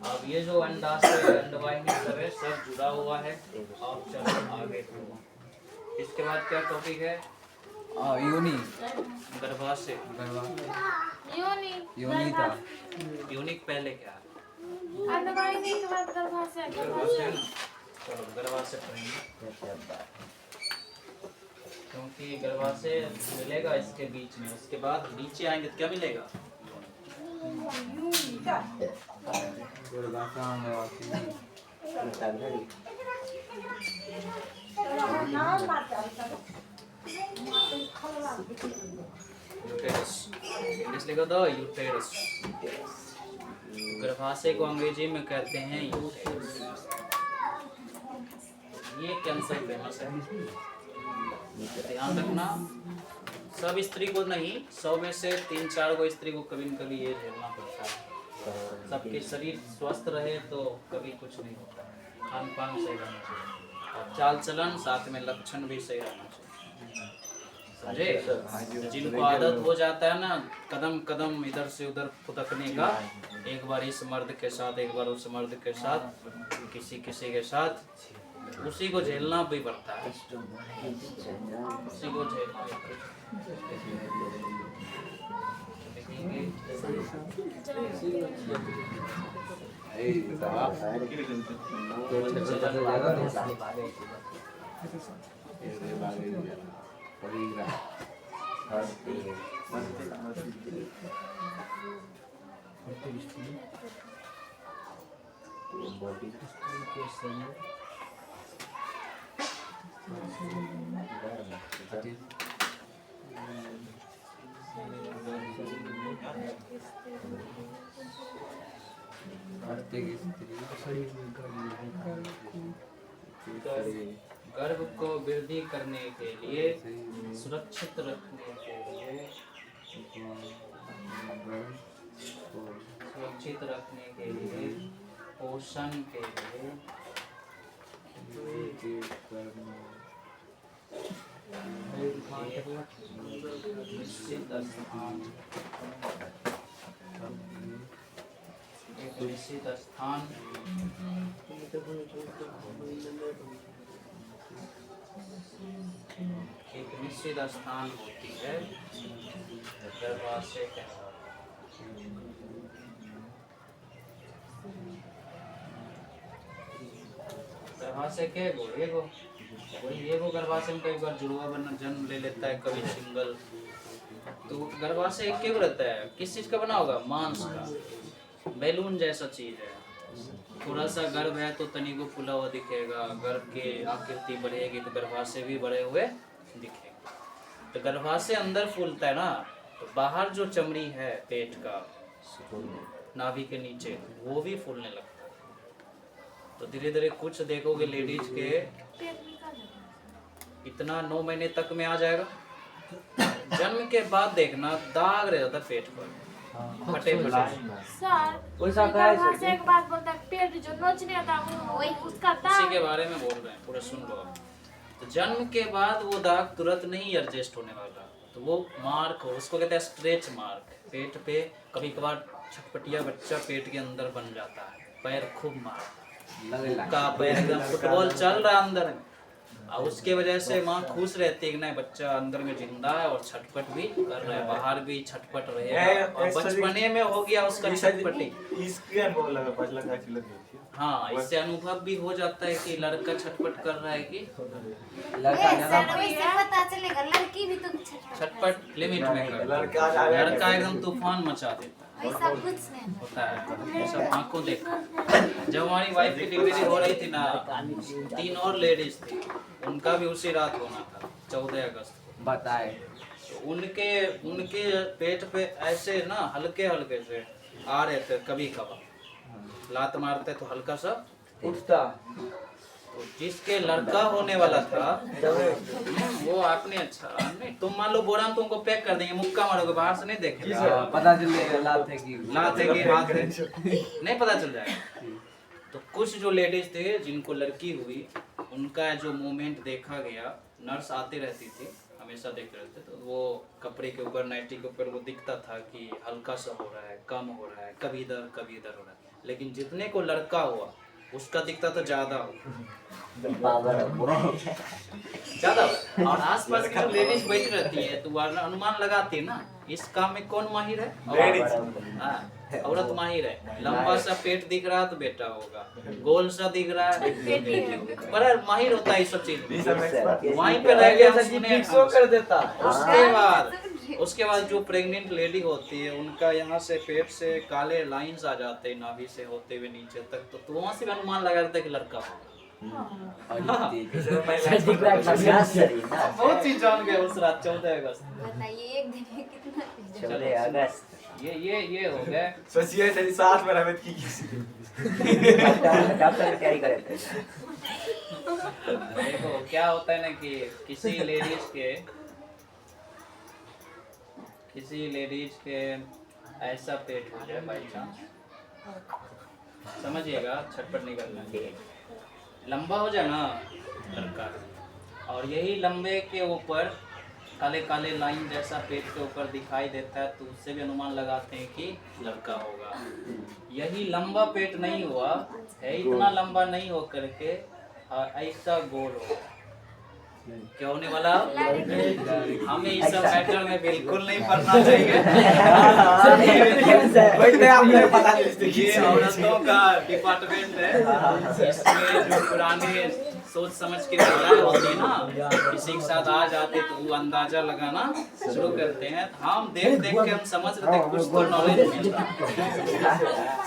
अब ये जो अंडाशय अंडवाहिनी सब है, सब जुड़ा हुआ है। और चलो आगे। इसके बाद क्या टॉपिक है? योनि गर्भाशय। योनि था। यूनिक पहले क्या है? अंडवाहिनी के बाद गर्भाशय। गर्भाशय ना। चलो गर्भाशय पढ़ेंगे, क्योंकि गर्भाशय मिलेगा इसके बीच में, उसके बाद नीचे आएंगे तो क्या मिलेगा? यूटेरस। इंग्लिश लिखो तो यूटेरस। गर्भाशय को अंग्रेजी में कहते हैं यूटेरस। ये कैंसर फेमस है, ध्यान रखना। सब स्त्री को नहीं, 100 में से 3-4 को स्त्री को कभी न कभी ये झेलना पड़ता है। सबके शरीर स्वस्थ रहे तो कभी कुछ नहीं होता है। खान पान सही रहना चाहिए, और चाल चलन साथ में लक्षण भी सही रहना चाहिए, समझे। जिनको आदत हो जाता है ना कदम कदम इधर से उधर फुदकने का, एक बार इस मर्द के साथ, एक बार उस मर्द के साथ, किसी किसी के साथ, उसी को झेलना भी पड़ता है, उसी को झेलना भी पड़ता गर्भ को वृद्धि करने के लिए, सुरक्षित रखने के लिए, सुरक्षित रखने के लिए, पोषण के लिए, निश्चित स्थान, एक निश्चित स्थान एक निश्चित स्थान होती है गर्भाशय कहलाती है। गर्भाशय के गो एगो वही एगो गर्भाशय में कई बार जुड़वा बना जन्म ले लेता है, कभी सिंगल। तो गर्भाशय एक के रहता है, किस चीज का बना होगा? मांस का, बैलून जैसा चीज है। थोड़ा सा गर्भ है तो तनी को फूला हुआ दिखेगा, गर्भ की आकृति बढ़ेगी तो गर्भाशय भी बढ़े हुए दिखेगा। तो गर्भाशय अंदर फूलता है ना, तो बाहर जो चमड़ी है पेट का नाभि के नीचे वो भी फूलने लगता है। तो धीरे धीरे कुछ देखोगे लेडीज के इतना 9 महीने तक में आ जाएगा। जन्म के बाद देखना दाग रह जाता पेट पर, फटे फटे। सर वैसा कहा है गर्भाशय एक बात बोलता है, पेट जो नोचने था वो वही उसका इसी दाग। के बारे में बोल रहे हैं, पूरा सुन लो आप। तो जन्म के बाद वो दाग तुरंत नहीं एडजस्ट होने वाला, तो वो मार्क हो, उसको कहते हैं स्ट्रेच मार्क। पेट पे कभी कभार छटपटिया बच्चा पेट के अंदर बन जाता है, पैर खूब मारता है, का पैर एकदम फुटबॉल चल रहा है अंदर में, और उसके वजह से माँ खुश रहती है कि नहीं बच्चा अंदर में जिंदा है और छटपट भी कर रहा है, बाहर भी छटपट रहेगा। और बचपने में हो गया उसका छटपटी। हाँ, इससे अनुभव भी हो जाता है कि लड़का छटपट कर रहा है कि सर वैसे पता चलेगा लड़की भी तो छटपट लिमिट में कर। लड़का एकदम तूफान मचा देता है, ऐसा कुछ नहीं होता है, सब आंखों देखा। जब हमारी वाइफ की डिलीवरी हो रही थी ना, 3 और लेडीज थी, उनका भी उसी रात होना था 14 अगस्त को। बताए तो उनके पेट पे ऐसे ना हल्के हल्के से आ रहे थे, कभी कभार लात मारते तो हल्का सा उठता। तो जिसके लड़का होने वाला था वो आपने अच्छा नहीं, तुम मान लो बोरा में तुमको पैक कर देंगे, मुक्का मारोगे, बाहर से नहीं देखेगा, पता चलेगा लात है कि हाथ है नहीं पता चल जाएगा। तो कुछ जो लेडीज थे जिनको लड़की हुई, उनका जो मूवमेंट देखा गया, नर्स आती रहती थी, हमेशा देख रहे थे, तो वो कपड़े के ऊपर, नाइटी के ऊपर वो दिखता था कि हल्का सा हो रहा है, कम हो रहा है, कभी इधर हो रहा है। लेकिन जितने को लड़का हुआ उसका दिखता था ज्यादा ज्यादा। और आसपास की जो लेडीज बैठ रहती है तो वो अनुमान लगाती है ना इस काम में कौन माहिर है, हाँ, औरत माहिर है। लंबा सा पेट दिख रहा है तो बेटा होगा, गोल सा दिख रहा है, बड़ा माहिर होता है सब चीज। वहीं पे रह गया फिक्सो कर देता। उसके बाद जो प्रेग्नेंट लेडी होती है उनका यहाँ से पेट से काले लाइंस आ जाते हैं नाभि से होते हुए नीचे तक, तो वहाँ से भी अनुमान लगा देता है कि लड़का होगा। बहुत चीज जान गए उस रात 14 अगस्त। बताइए एक दिन में कितना 14 अगस्त ये हो गया। सोचिए सही साथ में रहते की डॉक्टर की तैयारी करे थे। देखो क्या होता है ना कि किसी लेडीज के ऐसा पेट हो जाए बाई चांस, समझिएगा, छटपट नहीं करना चाहिए, लंबा हो जाए ना लड़का, और यही लंबे के ऊपर काले काले लाइन जैसा पेट के ऊपर दिखाई देता है, तो उससे भी अनुमान लगाते हैं कि लड़का होगा। यही लंबा पेट नहीं हुआ है, इतना लंबा नहीं हो करके ऐसा गोल हो, क्या होने वाला? हमें इस सब मैटर में बिल्कुल नहीं पढ़ना चाहिए। ये औरतों का डिपार्टमेंट है, इसमें जो पुराने सोच समझ के विचार होती है ना, किसी के साथ आ जाते तो वो अंदाजा लगाना शुरू करते हैं। हम देख के हम समझ रहे थे कुछ तो नॉलेज मिलता,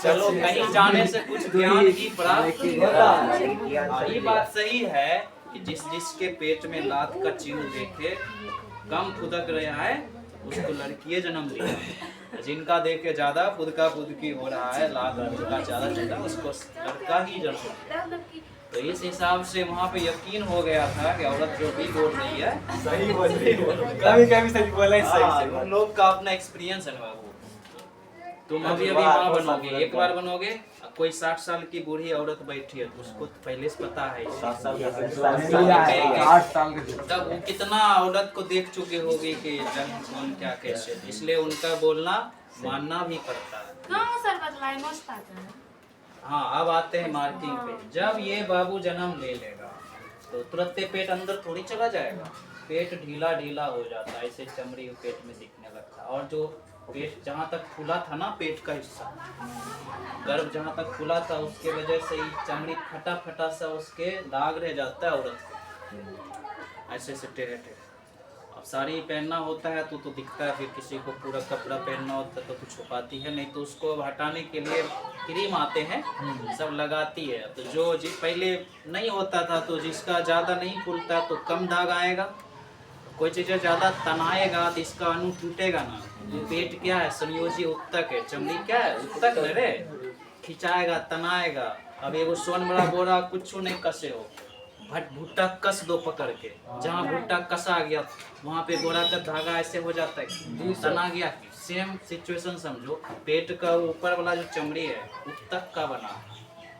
चलो कहीं जाने से कुछ ज्ञान की प्राप्ति होता। ये बात सही है कि जिसके पेट में लात का चिन्ह देखे कम फुदक रहा है उसको लड़की जन्म ली, जिनका देखे ज्यादा फुदका फुदकी हो रहा है, लात का ज्यादा चलता है, उसको लड़का ही जन्म। तो इस हिसाब से वहाँ पे यकीन हो गया था कि औरत जो भी बोल रही है सही बोल रही है, कभी सही बोला है, सही तुम लोग का अपना एक्सपीरियंस है बाबू। तुम अभी माँ बनोगे, एक बार बनोगे, कोई 60 साल की बूढ़ी औरत बैठी है तो उसको तो पहले से पता है 8 साल के तब वो कितना औरत को देख चुकी होगी कि जन्म कौन क्या कैसे, इसलिए उनका बोलना मानना भी पड़ता है। गाँव सर बदलाए मस्त आता है। हाँ, अब आते हैं मार्किंग पे। जब ये बाबू जन्म ले लेगा तो तुरंत पेट अंदर थोड़ी चला जाएगा, पेट ढीला ढीला हो जाता है, ऐसे चमड़ी पेट में दिखने लगता है। और जो पेट जहाँ तक फूला था ना, पेट का हिस्सा, गर्भ जहाँ तक फूला था, उसके वजह से ही चमड़ी फटा फटा सा उसके दाग रह जाता है औरत को, ऐसे ऐसे टेढ़े टेढ़े। अब साड़ी पहनना होता है तो दिखता है, फिर किसी को पूरा कपड़ा पहनना होता है तो छुपाती है, नहीं तो उसको हटाने के लिए क्रीम आते हैं, सब लगाती है। तो जो पहले नहीं होता था, तो जिसका ज़्यादा नहीं फूलता तो कम दाग आएगा, कोई चीज़ें ज़्यादा तनाएगा तो इसका अणु टूटेगा ना। ये पेट क्या है, संयोजी उत्तक है, चमड़ी क्या है, उत्तक न रे, खिंचाएगा तनाएगा। अब ये वो सोन बड़ा बोरा कुछ नहीं कसे हो, भुट्टा कस दो पकड़ के, जहाँ भुट्टा कसा गया वहाँ पे बोरा का धागा ऐसे हो जाता है, तना गया। सेम सिचुएशन समझो, पेट का ऊपर वाला जो चमड़ी है उत्तक का बना,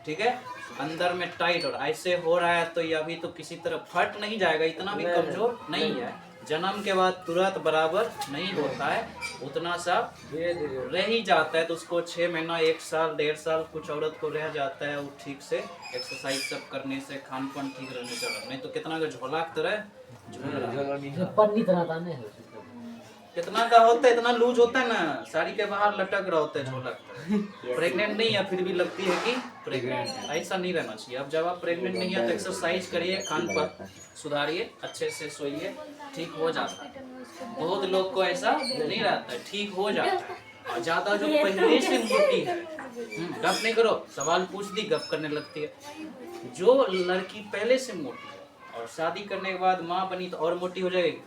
ठीक है, अंदर में टाइट और ऐसे हो रहा है, तो ये अभी तो किसी तरह फट नहीं जाएगा, इतना भी कमजोर नहीं है। जन्म के बाद तुरंत बराबर नहीं होता है, उतना सा रह ही जाता है। तो उसको 6 महीना, 1 साल, 1.5 साल कुछ औरत को रह जाता है, वो ठीक से एक्सरसाइज सब करने से, खान पान ठीक रहने से। नहीं तो कितना का झोला की तरह झूल रहा, पन्नी तरह का नहीं है, कितना का होता है, इतना लूज होता है ना, साड़ी के बाहर लटक रहा होता है झोला। प्रेग्नेंट नहीं है फिर भी लगती है कि प्रेग्नेंट, ऐसा नहीं रहना चाहिए। अब जब आप प्रेग्नेंट नहीं है तो एक्सरसाइज करिए, खान पान सुधारिए, अच्छे से सोइए, ठीक हो जाता है। बहुत लोग को ऐसा नहीं रहता है, ठीक हो जाता है। और ज्यादा जो पहले से मोटी है, गप नहीं करो, सवाल पूछ दी गप करने लगती है। जो लड़की पहले से मोटी है और शादी करने के बाद माँ बनी तो और मोटी हो जाएगी।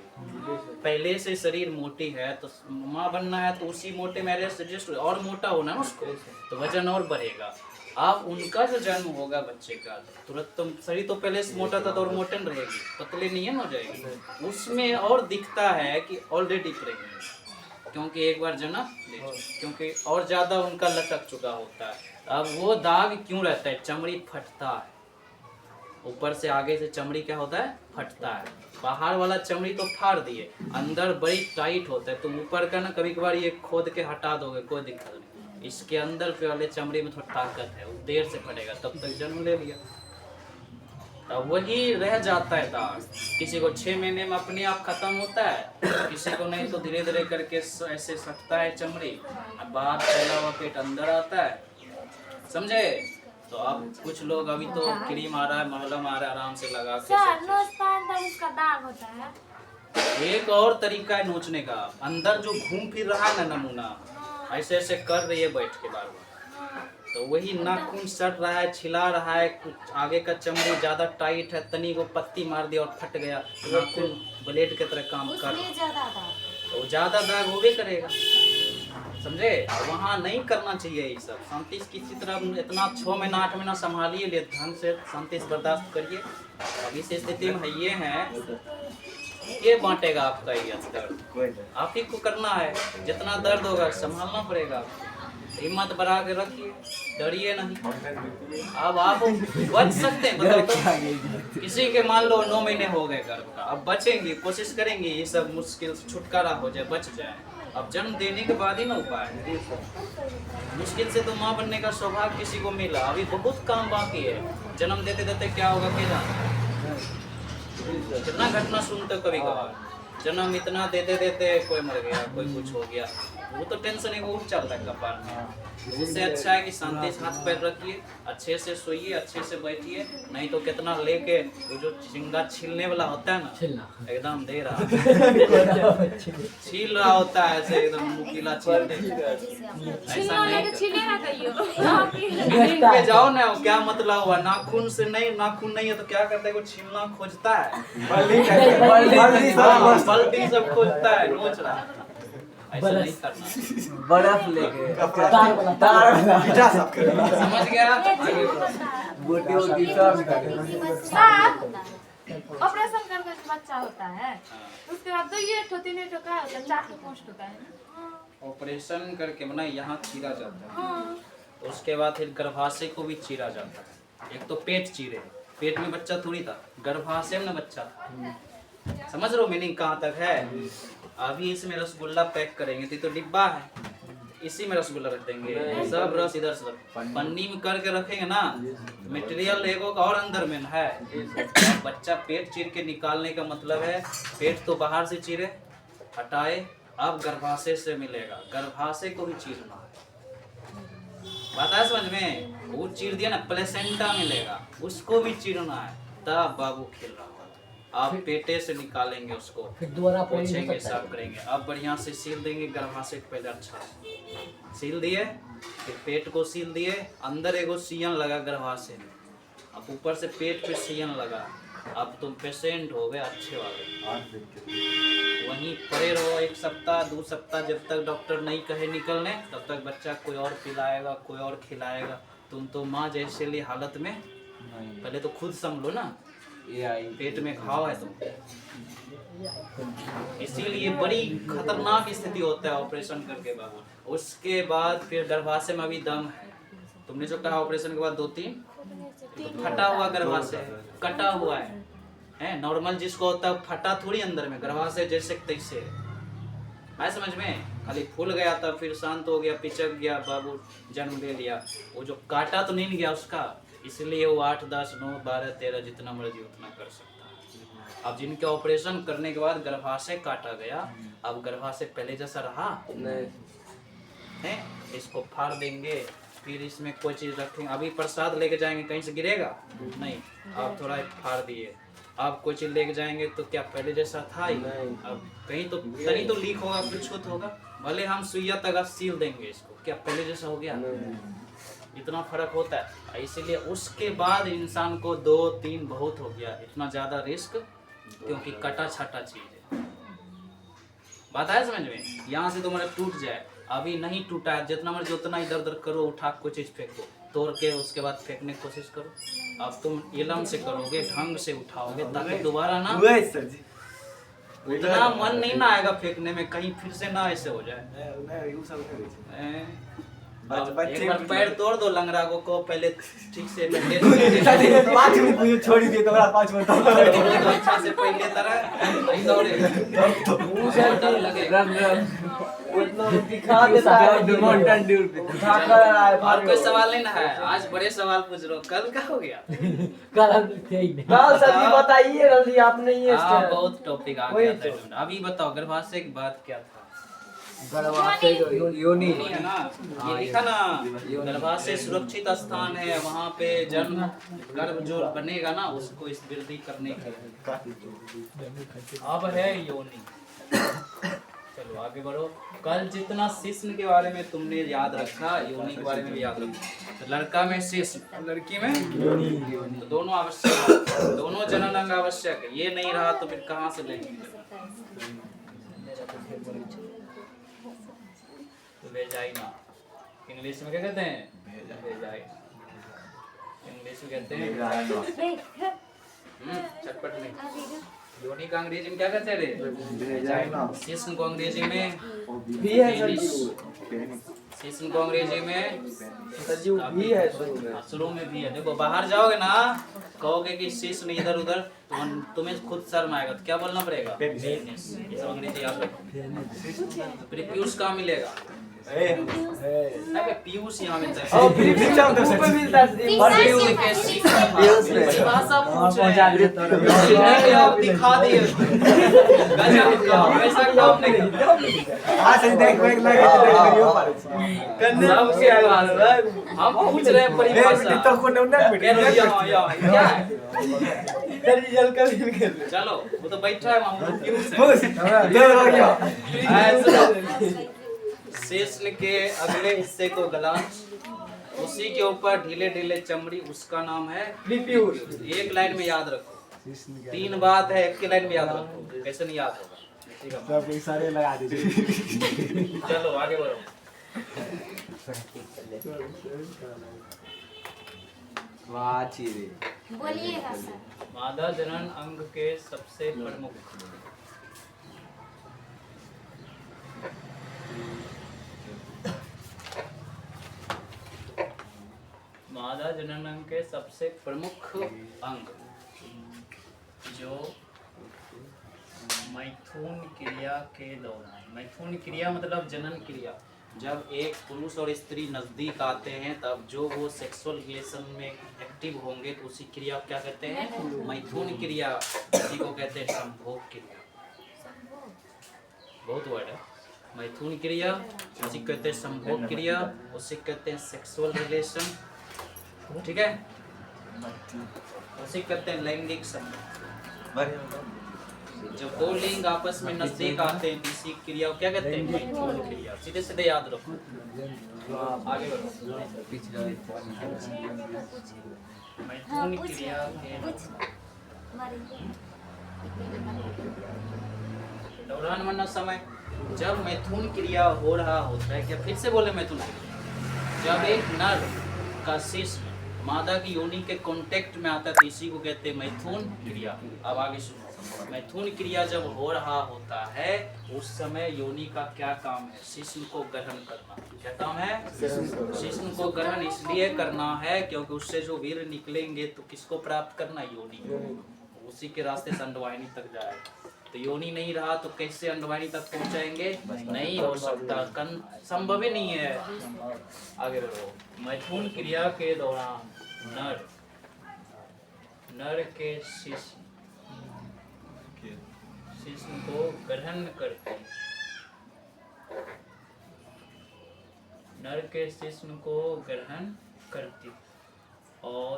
पहले से शरीर मोटी है तो माँ बनना है तो उसी मोटे मैरिज से एडजस्ट और मोटा होना है उसको, तो वजन और बढ़ेगा। आप उनका जो जन्म होगा बच्चे का, तुरंत तुम शरीर तो पहले से मोटा था तो और मोटन रहेगी, पतले नहीं हो जाएगी। उसमें और दिखता है कि ऑलरेडी प्रेग्नेंट, क्योंकि एक बार जन्म, क्योंकि और ज्यादा उनका लटक चुका होता है। अब वो दाग क्यों रहता है, चमड़ी फटता है, ऊपर से आगे से चमड़ी क्या होता है, फटता है। बाहर वाला चमड़ी तो फाड़ दिए, अंदर बड़ी टाइट होता है, तो ऊपर का ना कभी कभार ये खोद के हटा दोगे कोई दिक्कत नहीं। इसके अंदर के वाले चमड़ी में थोड़ा ताकत है, वो देर से फटेगा, तब तक जन्म ले लिया, तब वही रह जाता है दाग। किसी को 6 महीने में अपने आप खत्म होता है, किसी को नहीं तो धीरे धीरे करके ऐसे सटता है चमड़ी, अब बाहर फैला हुआ पेट अंदर आता है, समझे। तो अब कुछ लोग अभी तो क्रीम आ रहा है, मलहम आ रहा है, आराम से लगा के सर नोचपान तक उसका दाग होता है। एक और तरीका है नोचने का, अंदर जो घूम फिर रहा है ना नमूना, ऐसे ऐसे कर रही है बैठ के बार बार, तो वही नाखून सट रहा है, छिला रहा है, कुछ आगे का चमड़ी ज्यादा टाइट है, तनी को पत्ती मार दिया और फट गया, नाखून ब्लेड के तरह काम कर, तो ज्यादा दाग होवे करेगा, समझे। वहाँ नहीं करना चाहिए ये सब। शांति से किसी तरह इतना 6 महीना 8 महीना संभालिए, लिए ढंग से शांति से बर्दाश्त करिए। अब इस स्थिति में ये हैं, ये बांटेगा आपका ये दर्द, आप ही को करना है, जितना दर्द होगा संभालना पड़ेगा। हिम्मत बढ़ा के रखिए, डरिए नहीं। अब आप बच सकते हैं, बताओ तो किसी के मान लो 9 महीने हो गए गर्भ का, अब बचेंगे, कोशिश करेंगे ये सब मुश्किल से छुटकारा हो जाए, बच जाए। अब जन्म देने के बाद ही ना उपाय, मुश्किल से तो माँ बनने का सौभाग्य किसी को मिला, अभी बहुत काम बाकी है। जन्म देते देते क्या होगा क्या जाना, कितना घटना सुनते हो कभी कभार, जन्म इतना देते देते कोई मर गया, कोई कुछ हो गया, वो तो टेंशन है, वो चल रहा है कपार में। उससे अच्छा है कि शांति से हाथ पैर रखिए, अच्छे से सोइए, अच्छे से बैठिए, नहीं तो कितना लेके वो जो झिंगा छीलने वाला होता है ना, एकदम दे रहा छील रहा होता है ऐसे एकदम नुकीला छील दे, ऐसा नहीं पे जाओ ना, क्या मतलब हुआ, नाखून से नहीं, नाखून नहीं है तो क्या करता है, वो छीलना खोजता है, बल्टी सब खोजता है, नोच रहा, ऐसा नहीं करना, बर्फ लेके समझ गया। गोटी वोटी सब ऑपरेशन करके जो बच्चा होता है, उसके बाद 2 3 का होता है, 4 पोस्ट होता है। ऑपरेशन करके मना यहाँ चीरा जाता है, तो उसके बाद फिर गर्भाशय को भी चीरा जाता है। एक तो पेट चीरे, पेट में बच्चा थोड़ी था, गर्भाशय में बच्चा था, समझ रहे हो मीनिंग कहाँ तक है। अभी इसमें रसगुल्ला पैक करेंगे तो डिब्बा है, इसी में रसगुल्ला रख देंगे, सब रस इधर से पन्नी में करके रखेंगे ना, मटेरियल एगो का और अंदर में है। बच्चा पेट चीर के निकालने का मतलब है, पेट तो बाहर से चीरे हटाए, अब गर्भाशय से मिलेगा, गर्भाशय को भी चीरना है। बात है समझ में? वो चीर दिया ना, प्लेसेंटा मिलेगा, उसको भी चीरना है, तब बाबू खेल रहा होगा। आप पेटे से निकालेंगे उसको, फिर दोबारा पोछेंगे, साफ करेंगे, अब बढ़िया से सील देंगे गर्भाशय को, पहले अच्छा सील दिए, फिर पेट को सील दिए, अंदर एगो सियन लगा गर्भाशय में, अब ऊपर से पेट पे सियन लगा, अब तुम पेशेंट हो गए अच्छे वाले। वहीं पड़े रहो 1 सप्ताह 2 सप्ताह, जब तक डॉक्टर नहीं कहे निकलने, तब तक बच्चा कोई और पिलाएगा, कोई और खिलाएगा। तुम तो माँ जैसे लिए हालत में, पहले तो खुद संभलो ना, पेट में घाव है तुम, इसीलिए बड़ी खतरनाक स्थिति होता है ऑपरेशन करके बाद। उसके बाद फिर गर्भाशय में अभी दम है, तुमने जो कहा ऑपरेशन के बाद 2-3 फटा हुआ गर्भाशय, कटा हुआ है नॉर्मल जिसको होता है फटा थोड़ी अंदर में, गर्भाशय जैसे तैसे है, समझ में? खाली फूल गया था, फिर शांत हो गया, पिचक गया, बाबू जन्म ले लिया, वो जो काटा तो नहीं गया उसका, इसलिए वो 8, 10, 9, 12, 13 जितना मर्जी उतना कर सकता है। अब जिनके ऑपरेशन करने के बाद गर्भाशय काटा गया, अब गर्भाशय पहले जैसा रहा नहीं है, इसको फाड़ देंगे, फिर इसमें कोई चीज रखेंगे, अभी प्रसाद लेके जाएंगे, कहीं से गिरेगा नहीं, आप थोड़ा फाड़ दिए, आप कोई चीज लेके जाएंगे तो क्या पहले जैसा था ही? अब कहीं तो लीक होगा, कुछ होगा, भले हम सुइया तक सील देंगे इसको, क्या पहले जैसा हो गया? इतना फर्क होता है। इसीलिए उसके बाद इंसान को 2-3 बहुत हो गया, इतना ज्यादा रिस्क, क्योंकि कटा छाटा चीज है। बात है समझ में? यहाँ से तुम्हारा टूट जाए, अभी नहीं टूटा है, जितना मर्जी उतना इधर उधर करो, उठा कोई चीज फेंको, तोड़ के उसके बाद फेंकने की कोशिश करो। अब तुम इलम से करोगे, ढंग से उठाओगे, ताकि दोबारा ना उतना मन नहीं ना आएगा फेंकने में, कहीं फिर से ना ऐसे हो जाए। अब एक बार पैर तोड़ दो लंगड़ा को पहले ठीक से छोड़ दिए तो 5 मिनट अच्छा से पहले तरह नहीं दौड़ेगा, डर लगेगा। दिखा देता है, और कोई सवाल नहीं ना है? आज बड़े सवाल पूछ रहे हो, कल का हो गया? कल सर जी बताइए, रंजी आप नहीं है हाँ, बहुत टॉपिक आ गया था। अभी बताओ गर्भाशय की बात क्या था? योनि है ना, ये लिखा ना, गर्भाशय सुरक्षित स्थान है, वहाँ पे जन्म गर्भ जो बनेगा ना, उसको इस वृद्धि करने के लिए। अब है योनि, चलो आगे बढ़ो। कल जितना शिश्न के बारे में तुमने याद रखा, योनि के बारे में भी याद रखा। तो लड़का में शिश्न, लड़की में योनि, तो दोनों आवश्यक, दोनों जनन अंग आवश्यक है। ये नहीं रहा तो फिर कहाँ से लेंगे? वेजाइना, इंग्लिश में क्या कहते हैं? वेजाइना, इंग्लिश में कहते हैं चटपट नहीं। योनि का अंग्रेजी में क्या कहते हैं रे? शिश्न को अंग्रेजी में भी है सर जी, शिश्न को अंग्रेजी में सर जी भी है शुरू में भी है। देखो बाहर जाओगे ना, कहोगे कि शिश्न इधर उधर, तुम्हें खुद शर्म आएगा, तो क्या बोलना पड़ेगा? पेनिस। इस अंग्रेजी याद रखो। फिर पीयूष कहाँ मिलेगा? पीयूष यहाँ मिलता है। भाषा दिखा दिए, ऐसा काम नहीं। हम पूछ रहे हैं परिभाषा। चलो वो तो बैठा है वहाँ, पीयूष है। शिश्न के अगले हिस्से को गलांच, उसी के ऊपर ढीले ढीले चमड़ी, उसका नाम है पीयूष। एक लाइन में याद रखो, 3 बात है, एक ही लाइन में याद रखो, कैसे नहीं याद होगा? सारे लगा दीजिए। चलो आगे बढ़ो। बोलिएगा सर। मादा जनन अंग के सबसे प्रमुख, मादा जनन अंग के सबसे प्रमुख अंग जो मैथुन क्रिया के दौरान, मैथुन क्रिया मतलब जनन क्रिया, जब एक पुरुष और स्त्री नजदीक आते हैं तब जो वो सेक्सुअल रिलेशन में एक्टिव होंगे तो उसी क्रिया को क्या कहते हैं? मैथुन क्रिया। इसी को कहते हैं संभोग क्रिया। बहुत वर्ड है। मैथुन क्रिया, उसी को कहते हैं संभोग क्रिया, उसी को कहते हैं सेक्सुअल रिलेशन। ठीक है, उसी को कहते हैं लैंगिक संबंध। जब दो लिंग आपस में नजदीक आते हैं इसी क्रिया को क्या कहते हैं? मैथुन क्रिया। सीधे सीधे याद रखो, आगे बढ़ो। मैथुन क्रिया के दौरान वरना समय जब मैथुन क्रिया हो रहा होता है, क्या फिर से बोले मैथुन क्रिया? जब एक नर का शिश्न मादा की योनि के कांटेक्ट में आता है तो इसी को कहते हैं मैथुन क्रिया। अब आगे सुनो, मैथुन क्रिया जब हो रहा होता है उस समय योनि का क्या काम है? शिश्न को ग्रहण करना। क्या काम है? शिश्न को ग्रहण इसलिए करना है क्योंकि उससे जो वीर निकलेंगे तो किसको प्राप्त करना? योनि को। उसी के रास्ते से अंडवाहिनी तक जाएगा। तो योनि नहीं रहा तो कैसे अंडवाहिनी तक पहुंचाएंगे? नहीं हो सकता, संभव ही नहीं है। आगे बढ़ो। मैथुन क्रिया के दौरान नर के शिश्न को ग्रहण करते, नर के शिश्न को ग्रहण करती और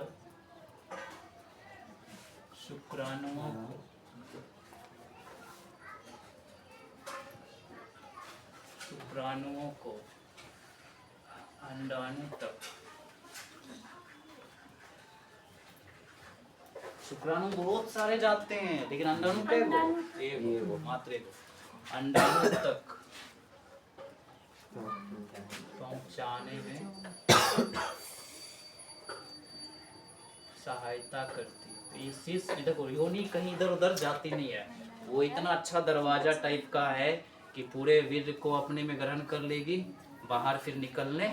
शुक्राणुओं को अंडाणु तक, शुक्राणु बहुत सारे जाते हैं लेकिन अंडाणु पे एगो मात्र एगो अंडाणु तक पहुंचाने में सहायता करती। तो इस चीज देखो, योनि कहीं इधर उधर जाती नहीं है। वो इतना अच्छा दरवाजा टाइप का है कि पूरे वीर्य को अपने में ग्रहण कर लेगी, बाहर फिर निकलने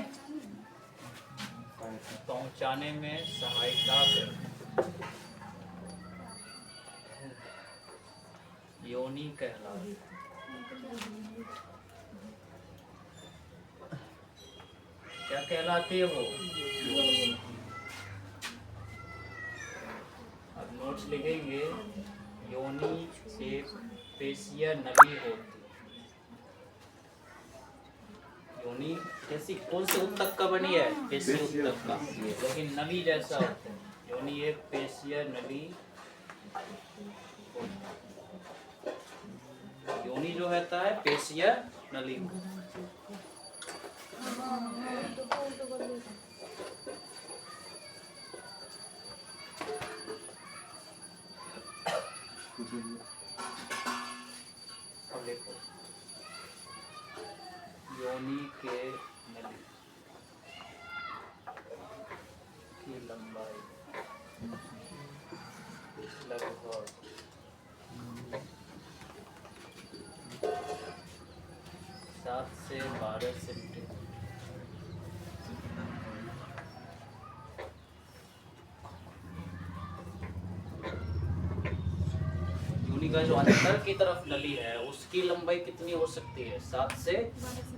पहुंचाने में सहायता करती। योनि कहलाती। क्या कहलाती है वो? अब नोट्स लिखेंगे। योनि एक पेशीय नली होती। योनि कैसी, कौन से उत्तक का बनी है? पेशीय उत्तक का, लेकिन नली जैसा होता है। योनि एक पेशीय नली। योनि जो होता है पेशीय नली। अब देखो, योनि के नली की लंबाई लगभग 7 से 12 सेंटीमीटर। योनि का जो अंदर की तरफ नली है उसकी लंबाई कितनी हो सकती है? 7 से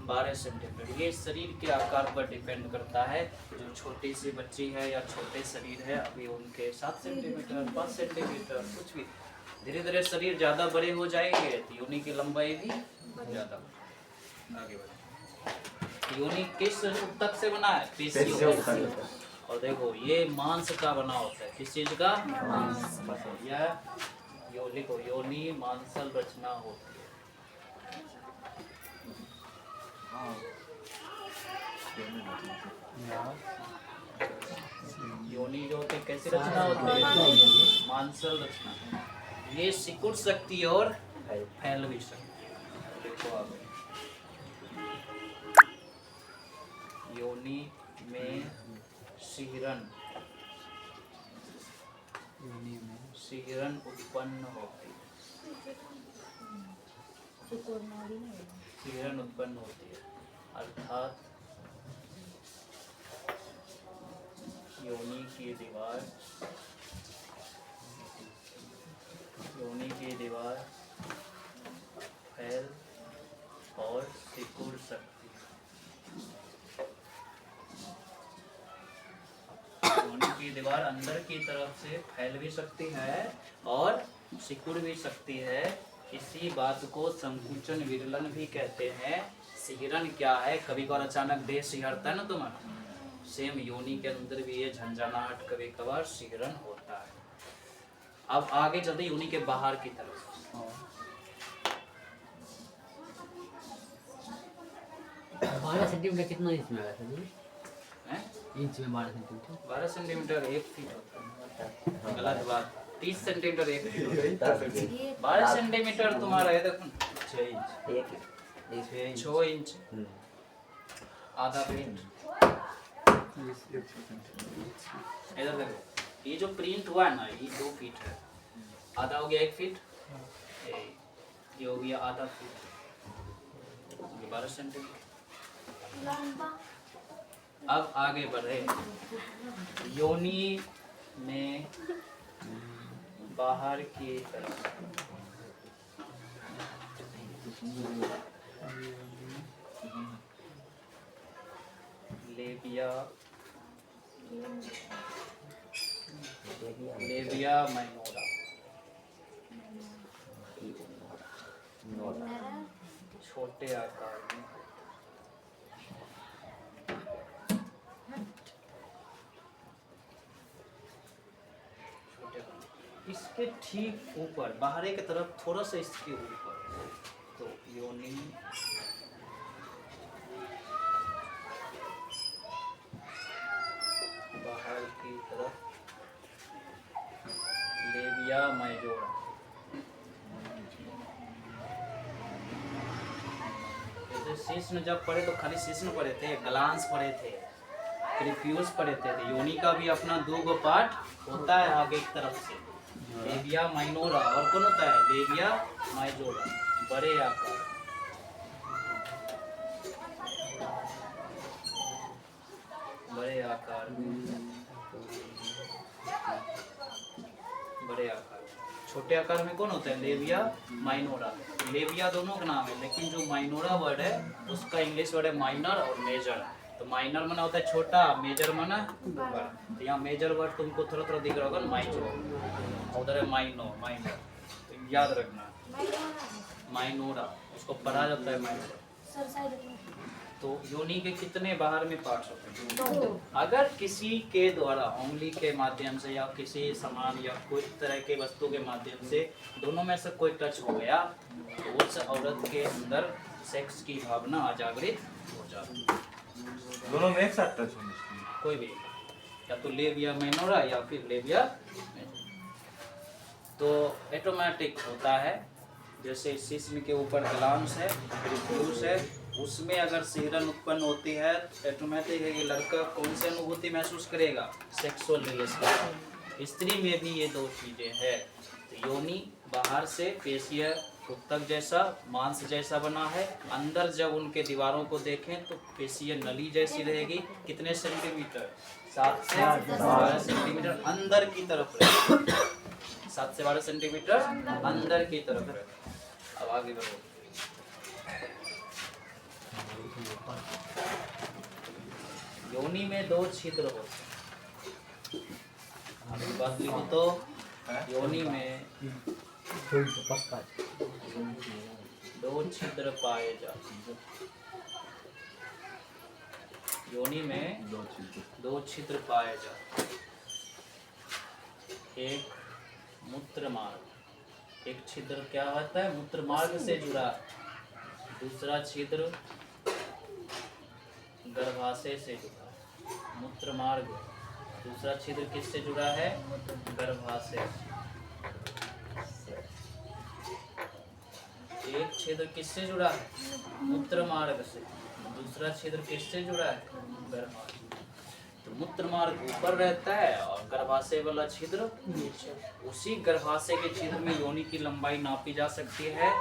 12 सेंटीमीटर। ये शरीर के आकार पर डिपेंड करता है। जो छोटी सी बच्ची है या छोटे शरीर है, अभी उनके 7 सेंटीमीटर 5 सेंटीमीटर कुछ भी, धीरे धीरे शरीर ज्यादा बड़े हो जाएंगे तो योनि की लंबाई भी ज्यादा। आगे बढ़े। योनि किस उत्तक से बना है? पेशीय उत्तक। और देखो ये मांस का बना होता है। किस चीज का? मांस। यह लिखो, योनि मांसल रचना होती है। योनि जो होती है कैसी रचना होती है? मांसल रचना। ये सिकुड़ सकती है और फैल भी सकती है। देखो आप, योनि में सिहरन उत्पन्न होती है। सिहरन उत्पन्न होती है, अर्थात योनि की दीवार फैल और सिकुड़ सकती है। दीवार अंदर की तरफ से फैल भी सकती है और सिकुड़ भी सकती है। इसी बात को संकुचन विरलन भी कहते हैं। सिहरन क्या है, कभी कभार अचानक देह सिहरता है ना तुम्हारा, सेम योनि के अंदर भी ये झंझनाहट कभी कभार सिहरन होता है। अब आगे चलते योनि के बाहर की तरफ। 12 सेंटीमीटर कितना इंच में आया था जी? हैं? इंच में 12 सेंटीमीटर 12 सेंटीमीटर 1 फीट होता है। गलत बात, 30 सेंटीमीटर 1 फीट होता है। 12 सेंटीमीटर तुम्हारा है, देखो 6 इंच आधा फीट। इधर देखो, ये जो प्रिंट हुआ है ना, ये 2 फीट है, आधा हो गया 1 फीट, ये हो गया आधा फीट, ये 12 सेंटीमीटर। अब आगे बढ़े, योनि में बाहर की तरफ लेबिया माइनोरा, छोटे आकार में इसके ठीक ऊपर बाहर की तरफ थोड़ा सा इसके ऊपर, तो योनि बाहर की तरफ लेबिया माइनोरा। जैसे शिश्न जब पढ़े तो खाली शिश्न पढ़े थे, ग्लांस पढ़े थे, प्रीफ्यूज पढ़े थे। योनि का भी अपना 2 पार्ट होता है आगे की तरफ से, लेबिया माइनोरा और कौन होता है लेबिया माइजोरा, बड़े आकार। बड़े आकार बड़े आकार। छोटे आकार में कौन होता है लेबिया माइनोरा। लेबिया दोनों का नाम है, लेकिन जो माइनोरा वर्ड है उसका इंग्लिश वर्ड है माइनर और मेजर। तो माइनर मना होता है छोटा, मेजर मना बड़ा। तो यहाँ मेजर वर्ड तुमको थोड़ा थोड़ा दिख रहा होगा, माइजो, उधर है माइनर, तो याद रखना माइनोरा, उसको पढ़ा जाता है माइनोरा। तो योनि के कितने बाहर में पार्ट्स होते हैं? अगर किसी के द्वारा उंगली के माध्यम से या किसी सामान या कोई तरह के वस्तु के माध्यम से दोनों में से कोई टच हो गया तो उस औरत के अंदर सेक्स की भावना जागृत हो जाती है। दोनों में एक साथ टच होने चाहिए, कोई भी, या तो लेबिया माइनोरा या फिर लेबिया तो ऑटोमेटिक होता है। जैसे शिश्न के ऊपर ग्लांस है, प्रीफ्यूज है, उसमें अगर सिहरन उत्पन्न होती है ऑटोमेटिक है कि लड़का कौन सी अनुभूति महसूस करेगा, सेक्सुअल रिलेशन। स्त्री में भी ये 2 चीजें हैं। तो योनि बाहर से पेशीय उत्तक जैसा मांस जैसा बना है, अंदर जब उनके दीवारों को देखें तो पेशीय नली जैसी रहेगी। कितने सेंटीमीटर? 7 से 12 सेंटीमीटर अंदर की तरफ रहेगी। 7 से 12 सेंटीमीटर अंदर की तरफ रहेगी। अब आगे बढ़ो। योनि में 2 छिद्र होते हैं। अभी बात लिखो तो योनि में 2 छिद्र पाए जाते हैं। योनि में 2 छिद्र पाए जाते हैं। एक मूत्र मार्ग, एक छिद्र क्या होता है मूत्र मार्ग से जुड़ा, दूसरा छिद्र गर्भाशय से जुड़ा है। मूत्र मार्ग, दूसरा छिद्र किससे जुड़ा है? गर्भाशय। एक छिद्र किससे जुड़ा है? मूत्र मार्ग से। दूसरा छिद्र किससे जुड़ा है? गर्भाशय। तो मूत्र मार्ग ऊपर रहता है और गर्भाशय वाला छिद्र नीचे। उसी गर्भाशय के छिद्र में योनि की लंबाई नापी जा सकती है।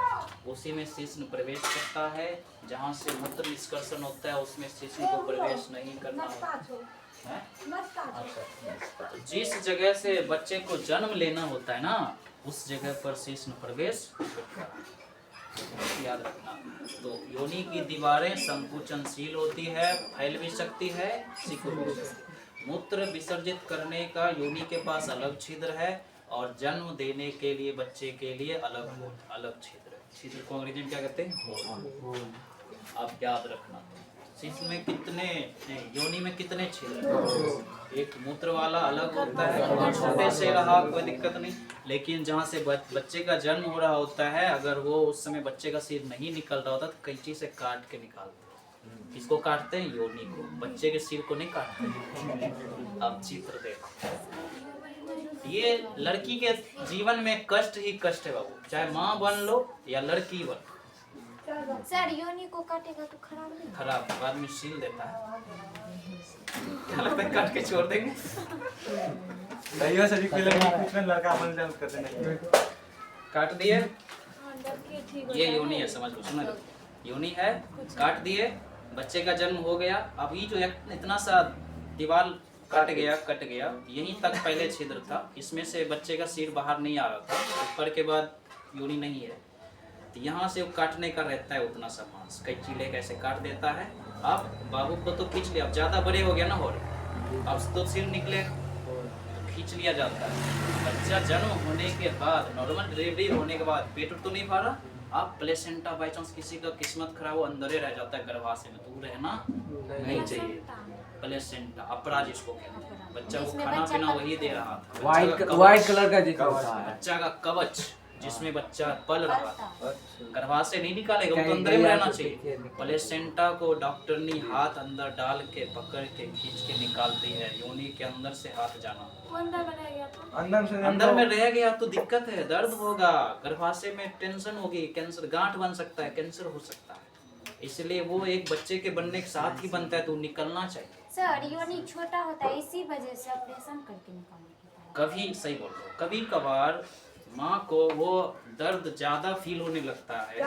उसी में शिश्न प्रवेश करता है। जहाँ से मूत्र निष्कर्षण होता है उसमें शिश्न को प्रवेश नहीं करना होता है। अच्छा, तो जिस जगह से बच्चे को जन्म लेना होता है ना, उस जगह पर शिश्न प्रवेश करता है। याद रखना। तो योनि की दीवारें संकुचनशील होती है, फैल भी सकती है, सिकुड़ भी सकती है। मूत्र विसर्जित करने का योनि के पास अलग छिद्र है और जन्म देने के लिए बच्चे के लिए अलग छिद्र है। छिद्र को अंग्रेजी में क्या कहते हैं? आप याद रखना। शिशु में कितने योनि में कितने छिद्र हैं? एक मूत्र वाला अलग होता है और छोटे से रहा कोई दिक्कत नहीं, लेकिन जहाँ से बच्चे का जन्म हो रहा होता है, अगर वो उस समय बच्चे का सिर नहीं निकल रहा होता तो कैंची से काट के निकालते हैं। किसको काटते हैं? योनि को। बच्चे के सिर को नहीं काटते। अब चित्र देखो, ये लड़की के जीवन में कष्ट ही कष्ट है बाबू, चाहे माँ बन लो या लड़की बन। सर योनि को काटेगा तो खराब नहीं? खराब बाद में सील देता है, क्या लगता है काट के छोड़ देंगे? नहीं हो सभी फिल्म में कुछ में लड़का अपन जान कर देना। काट दिए, हाँ, लड़की ठीक हो ये जाए। योनि है, समझ लो, सुनो, योनि है, काट दिए, बच्चे का जन्म हो गया। अब ये जो इतना सा दीवार कट गया, यहीं तक पहले छिद्र था, इसमें से बच्चे का सिर बाहर नहीं आ रहा था, ऊपर के बाद योनि नहीं है, तो यहाँ से वो काटने का रहता है उतना सा मांस, कैंची लेके ऐसे काट देता है। अब बाबू को तो खींच लिया, अब ज्यादा बड़े हो गया ना, और अब तो सिर निकले तो खींच लिया जाता है। बच्चा जन्म होने के बाद, नॉर्मल डिलीवरी होने के बाद पेट तो नहीं भरा, अब प्लेसेंटा बाई चांस किसी का किस्मत खराब हो अंदर ही रह जाता है गर्भाशय में, दूर रहना नहीं चाहिए। प्लेसेंटा अपरा जिसको कहते हैं, बच्चा को जिसमें खाना बच्चा पीना का- वही दे रहा था, व्हाइट कलर का जितना होता है। बच्चा का कवच जिसमें बच्चा पल रहा था, गर्भाशय नहीं निकालेगा, वो तो कहीं अंदर में गया रहना तो चाहिए। देखिए। प्लेसेंटा को डॉक्टर ने हाथ अंदर डाल के पकड़ के खींच के निकालती है, योनि के अंदर से हाथ जाना। वो अंदर में रह गया तो अंदर में रह गया तो दिक्कत है, दर्द होगा, गर्भाशय में टेंशन होगी, कैंसर गांठ बन सकता है, कैंसर हो सकता है, इसलिए वो एक बच्चे के बनने के साथ ही बनता है, तो निकलना चाहिए। सर योनि छोटा होता है, इसी वजह से ऑपरेशन करके निकालने की बात। कभी सही बोल रहे हो, कभी कभार माँ को वो दर्द ज्यादा फील होने लगता है,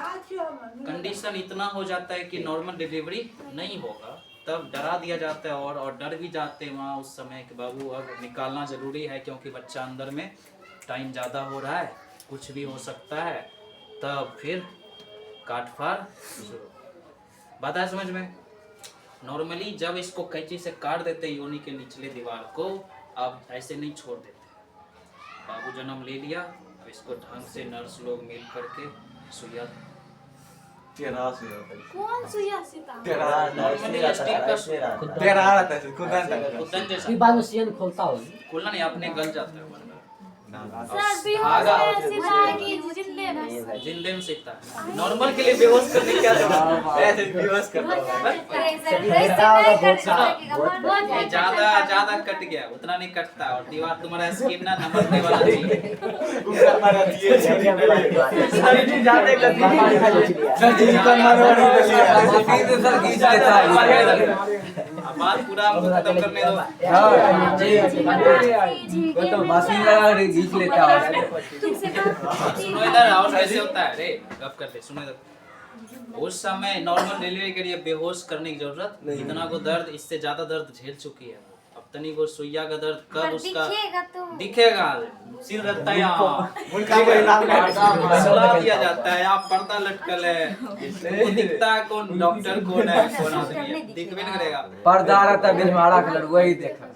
कंडीशन इतना हो जाता है कि नॉर्मल डिलीवरी नहीं होगा, तब डरा दिया जाता है और डर भी जाते हैं वहाँ उस समय कि बाबू अब निकालना जरूरी है, क्योंकि बच्चा अंदर में टाइम ज़्यादा हो रहा है, कुछ भी हो सकता है। तब फिर काट फाड़ शुरू। बात है समझ में? नॉर्मली जब इसको कैंची से काट देते हैं योनि के निचले दीवार को, अब ऐसे नहीं छोड़ देते। बाबू जन्म ले लिया, अब इसको ढंग से नर्स लोग मिल करके सुइया तेरा से होता है। कौन सुइया सीता? तेरा नॉर्मली स्टिक का सुइया तेरा रहता है खुदान तक। खुदन जैसा फिर बाद में सियन खोलता हो। खुलना नहीं, अपने गल जाता है वरना। सर बेहोश धागा में सीता है कि जिंदे में? जिंदे में सीखता है। नॉर्मल के लिए बेहोश करने की क्या जरूरत है? ऐसे बेहोश करता है। ये ज्यादा कट गया, उतना नहीं कटता, और दीवार तुम्हारा स्किन ना नमकने वाला चाहिए। ऊपर मारा दिए सर्दी जाते अब बात पूरा हमको खत्म करने दो। घींच लेता है। सुनो इधर, और कैसे होता है रे, गप करते, सुनो इधर। उस समय नॉर्मल डिलीवरी के लिए बेहोश करने की जरूरत नहीं, इतना को दर्द, इससे ज्यादा दर्द झेल चुकी है। अब तनी को सुइया का दर्द कब उसका दिखेगा, सिर रखता है यहाँ, सुला दिया जाता है, यहाँ पर्दा लटकल है, वो दिखता है कौन डॉक्टर कौन है कौन आदमी है, दिख भी नहीं करेगा। पर्दा रहता है बिजमाड़ा कलर, वही देखा।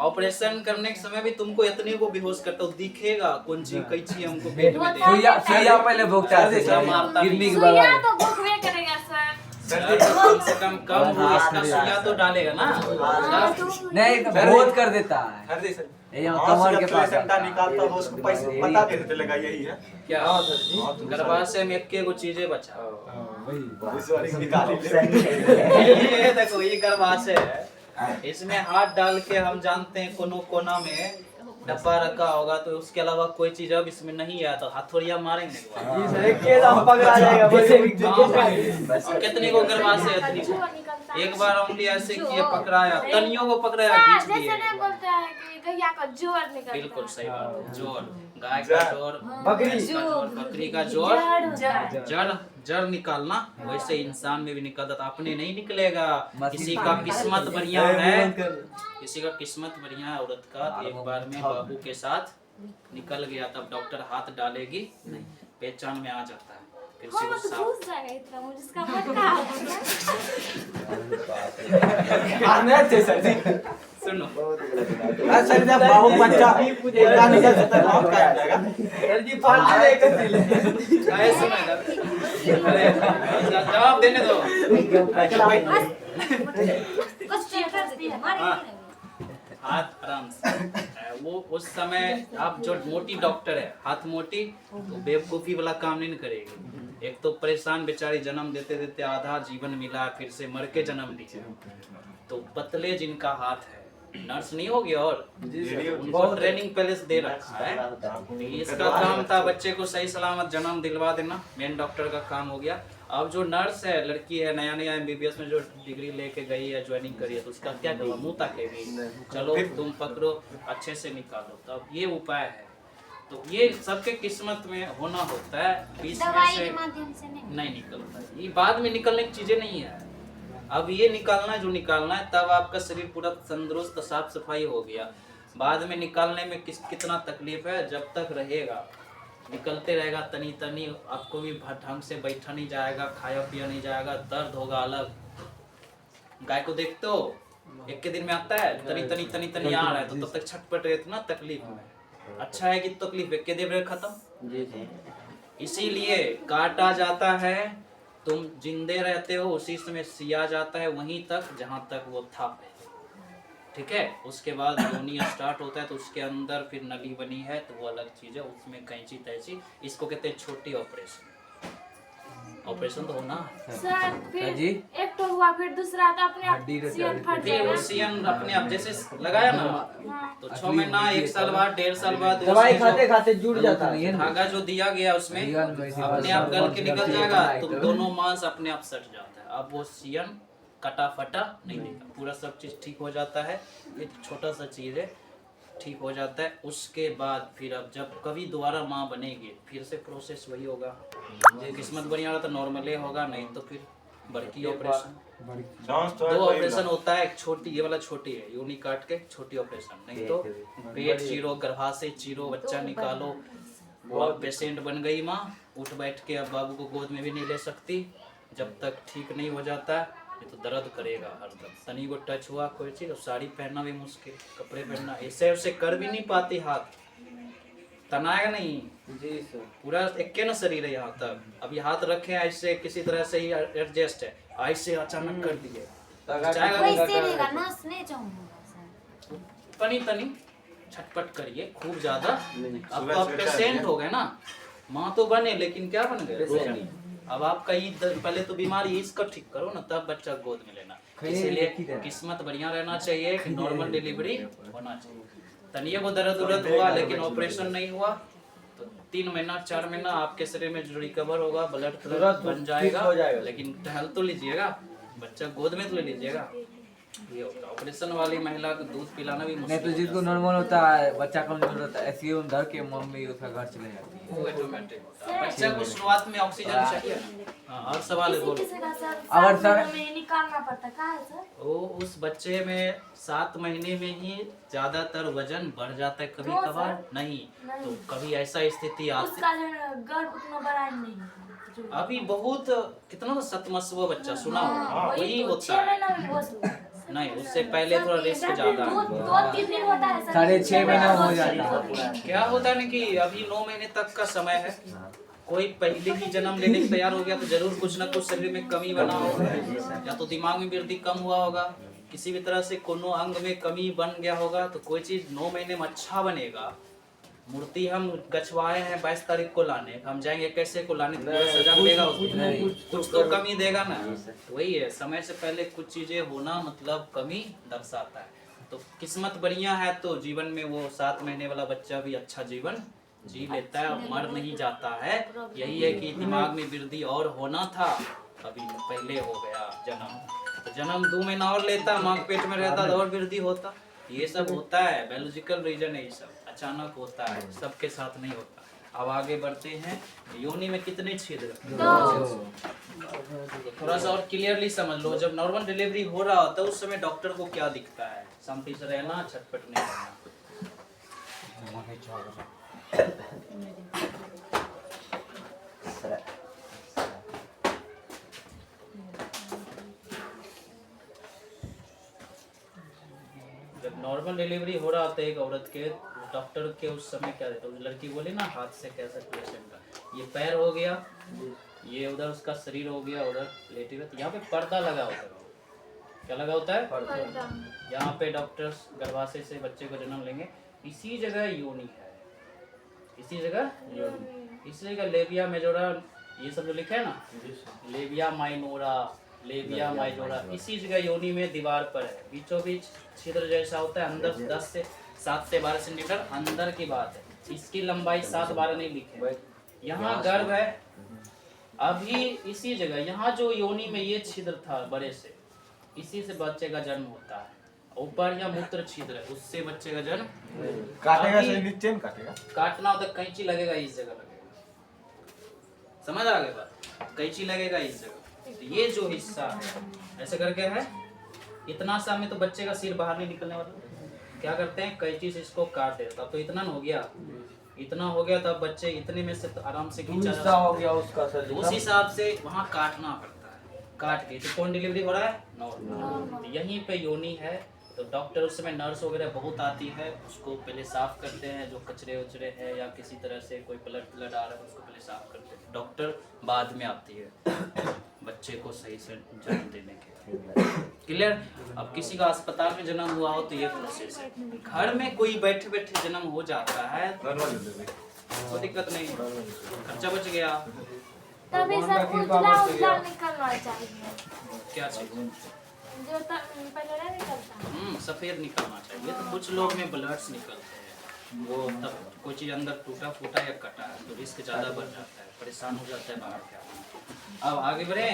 ऑपरेशन करने के समय भी तुमको इतने को बेहोश करता हो, दिखेगा कौन चीज कई चीज हमको पेट में दे। सुइया पहले भुगता है, गिरने के सुइया बाद तो भूखबे करेगा सर। कम से कम हो, इसका सुइया तो डालेगा ना। नहीं तो बहुत कर देता है। हर जैसे ये यहाँ कमर के पास प्लेसेंटा निकालता हो, उसको पैसे पता कैसे चलेगा? यही है क्या गर्भाशय में एक चीजें बचा, उस वाली निकाली ले। ये देखो, ये गर्भाशय है, इसमें हाथ डाल के हम जानते हैं कोनो कोना में डब्बा रखा होगा, तो उसके अलावा कोई चीज अब इसमें नहीं है, तो हथौड़िया मारेंगे। पकड़ा जाएगा और कितने को गर्भाशय है, इतनी को। एक बार उंगली ऐसे किए पकड़ाया, तनियों को पकड़ाया, सर खींच जैसे नहीं दिए। बोलते हैं कि गैया का जोर निकलता है। बिल्कुल सही बात है, जोर, गाय का जोर, बकरी भैंस का जोर, बकरी का जोर, जड़। जड़ निकालना, वैसे इंसान में भी निकलता था, अपने नहीं निकलेगा। किसी का किस्मत बढ़िया है, किसी का किस्मत बढ़िया है औरत का, एक बार में बाबू के साथ निकल गया, तब डॉक्टर हाथ डालेगी नहीं, पहचान में आ जाता है, फिर से वो साफ। घुस जाएगा इतना मुझे इसका मन कहा। आने थे सर जी। सुनो सर जब बहुत बच्चा पूरा निकल सकता है बहुत टाइम लगेगा। सर जी फालतू नहीं कर अरे सुनो इधर। अरे जवाब देने दो। क्वेश्चन करती है मारेंगे हाँ। नहीं। हाथ आराम से। वो उस समय आप जो मोटी डॉक्टर है हाथ मोटी तो बेवकूफ़ी वाला काम नहीं करेगी। एक तो परेशान बेचारी जन्म देते देते आधा जीवन मिला फिर से मर के जन्म दी है। तो पतले जिनका हाथ है नर्स नहीं होगी और उनको ट्रेनिंग पहले से दे रखा है। तो इसका काम था बच्चे को सही सलामत जन्म दिलवा देना, मेन डॉक्टर का काम हो गया। अब जो नर्स है लड़की है नया नया MBBS में जो डिग्री लेके गई है ज्वाइनिंग करी है तो उसका क्या करवा मुँह ताकेगी, चलो तुम पकड़ो अच्छे से निकालो। तो अब ये उपाय है। तो ये सबके किस्मत में होना होता है, बीच में दवाई से के माध्यम से नहीं। निकलता है। ये बाद में निकलने की चीजें नहीं है। अब ये निकालना है जो निकालना है, तब आपका शरीर पूरा तंदुरुस्त साफ सफाई हो गया। बाद में निकालने में कितना तकलीफ है, जब तक रहेगा निकलते रहेगा तनी तनी, आपको भी ढंग से बैठा नहीं जाएगा, खाया पिया नहीं जाएगा, दर्द होगा अलग। गाय को देखते हो एक के दिन में आता है तनी तनी तनी तनी आ रहा है तो तब तक छटपट रहे ना तकलीफ में। अच्छा है कि तकलीफ एक के दिन में खत्म। जी जी इसीलिए काटा जाता है, तुम जिंदे रहते हो उसी समय सिया जाता है वहीं तक जहां तक वो था पहले। ठीक है, उसके बाद योनि स्टार्ट होता है तो उसके अंदर फिर नली बनी है तो वो अलग चीज है, उसमें कैंची तैची, इसको कहते हैं छोटी ऑपरेशन। ऑपरेशन तो होना है। सर फिर जी? एक तो हुआ फिर दूसरा तो अपने आप हड्डी सियन फट फिर वो जाएगा। सियन अपने आप जैसे लगाया ना तो 6 महीना 1 साल बाद 1.5 साल बाद दवाई उसमें खाते जो खाते जुड़ जाता है। धागा जो दिया गया उसमें अपने आप गल के निकल जाएगा तो दोनों मांस अपने आप सट जाता है। अब वो सियन कटा फटा नहीं देगा, पूरा सब चीज ठीक हो जाता है। ये छोटा सा चीज है, ठीक हो जाता है। उसके बाद फिर अब जब कभी दोबारा माँ बनेगी फिर से प्रोसेस वही होगा। किस्मत बढ़िया रहा तो नॉर्मली होगा, नहीं तो फिर बड़की ऑपरेशन। दो ऑपरेशन होता है, एक छोटी ये वाला छोटी है योनि काट के छोटी ऑपरेशन, नहीं तो पेट चीरो, गर्भाशय चीरो, बच्चा निकालो। वो अब पेशेंट बन गई माँ, उठ बैठ के अब बाबू को गोद में भी नहीं ले सकती जब तक ठीक नहीं हो जाता। ये तो दर्द करेगा हरदम, तनी को टच हुआ कोई चीज तो साड़ी पहनना भी मुश्किल, कपड़े पहनना ऐसे वैसे कर भी नहीं पाती, हाथ तनाएगा नहीं। जी सर। पूरा एक ना शरीर है यहाँ तक। अभी हाथ रखे ऐसे किसी तरह से ही एडजस्ट है, ऐसे अचानक कर दिए जाएगा। वैसे रहेगा नस नहीं चाहूंगा सर। तनी तनी छटपट करिए, खूब ज्यादा। अब तो आप पेशेंट हो गए ना, माँ तो बने लेकिन क्या बन गए। अब आपका पहले तो बीमारी इसका ठीक करो ना, तब बच्चा गोद में लेना। इसीलिए किस्मत बढ़िया रहना चाहिए कि नॉर्मल डिलीवरी होना चाहिए। तनिए को दर्द उर्द हुआ लेकिन ऑपरेशन नहीं हुआ तो 3 महीना 4 महीना आपके शरीर में जो रिकवर होगा, ब्लड तुरंत बन ठीक हो जाएगा। लेकिन टहल तो लीजिएगा, बच्चा गोद में तो ले लीजिएगा। ये होता है। ऑपरेशन वाली महिला को दूध पिलाना भी नहीं मुश्किल तो जिसको नॉर्मल होता है, बच्चा कमजोर होता है, ऐसे ही धर के मम्मी उसका घर चले जाती है। वो ऑटोमेटिक होता है। बच्चा को शुरुआत में ऑक्सीजन चाहिए। हाँ, और सवाल है बोलो। किसी का सर अगर 7 सर- महीने में निकालना पड़ता क्या है सर? वो उस बच्चे में 7 महीने में ही ज्यादातर वजन बढ़ जाता है, कभी क्यों कभार सर? नहीं। नहीं। तो कभी ऐसा स्थिति आती उसका जो है, गर्भ उतना बड़ा नहीं है जो- अभी बहुत कितना 7वां बच्चा सुना हाँ, होगा, वही तो होता 6 है। महीना में बहुत हुआ। नहीं, उससे पहले थोड़ा रिस्क ज्यादा है। 2-3 दिन होता है सर। 6.5 महीना हो बहुत जाता दिन है। होता क्या होता है ना कि अभी 9 महीने तक का समय है। कोई पहले ही जन्म लेने को तैयार हो गया तो जरूर कुछ ना कुछ शरीर में कमी बना होगा, या तो दिमाग में वृद्धि कम हुआ होगा, किसी भी तरह से कोनो अंग में कमी बन गया होगा। तो कोई चीज 9 महीने में अच्छा बनेगा। मूर्ति हम गछवाए हैं 22 तारीख को लाने, हम जाएंगे कैसे को लाने, तो पूरा सजा देगा उसमें, कुछ तो कमी देगा ना। तो वही है, समय से पहले कुछ चीजें होना मतलब कमी दर्शाता है। तो किस्मत बढ़िया है तो जीवन में वो 7 महीने वाला बच्चा भी अच्छा जीवन जी लेता है, मर नहीं जाता है। यही है कि दिमाग में वृद्धि और होना था, अभी पहले हो गया जन्म, तो जन्म 2 महीना और लेता, माँ के पेट में रहता तो और वृद्धि होता। ये सब होता है, बायोलॉजिकल रीजन है, ये सब अचानक होता है, सबके साथ नहीं होता। अब आगे बढ़ते हैं। योनि में कितने छिद्र? थोड़ा सा और क्लियरली समझ लो। जब नॉर्मल डिलीवरी हो रहा होता है उस समय डॉक्टर को क्या दिखता है? शांति से रहना, छटपट नहीं करना। जब नॉर्मल डिलीवरी हो रहा था एक औरत के, डॉक्टर के उस समय क्या देता, उस लड़की बोली ना हाथ से कैसे पेशेंट का, ये पैर हो गया, ये उधर उसका शरीर हो गया, उधर लेटी हुई, यहाँ पे पर्दा लगा होता है। क्या लगा होता है? पर्दा। यहाँ पे डॉक्टर्स गर्भाशय से बच्चे को जन्म लेंगे, इसी जगह योनि है, इसी जगह योनि, इसी जगह लेबिया मेजोरा, ये सब जो लिखे है ना, लेबिया माइनोरा, लेबिया माइनोरा, इसी जगह योनि में दीवार पर है, बीचों बीच छिद्र जैसा होता है, अंदर 7 से 12 सेंटीमीटर अंदर की बात है, इसकी लंबाई 7-12 नहीं लिखे, यहाँ गर्भ है, अभी इसी जगह, यहाँ जो योनि में ये छिद्र था बड़े से, इसी से बच्चे का जन्म होता है, ऊपर या मूत्र छिद्र है, उससे बच्चे का जन्म काटेगा अभी से नीचे में काटेगा। काटना हो तो कैंची लगेगा, इस जगह लगेगा, समझ आ गई बात, कैंची लगेगा इस जगह, तो ये जो हिस्सा है ऐसे करके है, इतना सा में तो बच्चे का सिर बाहर नहीं निकलने वाला, क्या करते हैं कैंची से इसको काट देते, अब तो इतना न हो गया, इतना हो गया, तब बच्चे इतने में से तो आराम से खींचा जा हिस्सा हो गया उसका सर तो उस हिसाब से वहाँ काटना पड़ता है, काट के तो कौन डिलीवरी हो रहा है? नॉर्मल। तो यहीं पे योनि है, तो डॉक्टर उस समय नर्स वगैरह बहुत आती है, उसको पहले साफ करते हैं, जो कचरे उचरे है या किसी तरह से कोई ब्लड आ रहा है उसको पहले साफ करते हैं, डॉक्टर बाद में आती है बच्चे को सही से जन्म देने के। क्लियर? अब किसी का अस्पताल में जन्म हुआ हो तो ये प्रोसेस है, घर में कोई बैठे बैठे जन्म हो जाता है कोई दिक्कत नहीं, खर्चा बच गया। तभी सब उजला उजला निकलना चाहिए, क्या चाहिए? जो पहले नहीं निकलता। सफेद निकलना चाहिए, तो कुछ लोग में ब्लड्स निकलते हैं, वो तब कोई चीज़ अंदर टूटा फूटा या कटा है तो रिस्क ज़्यादा बढ़ जाता है, परेशान हो जाता है बाहर क्या। अब आगे बढ़े,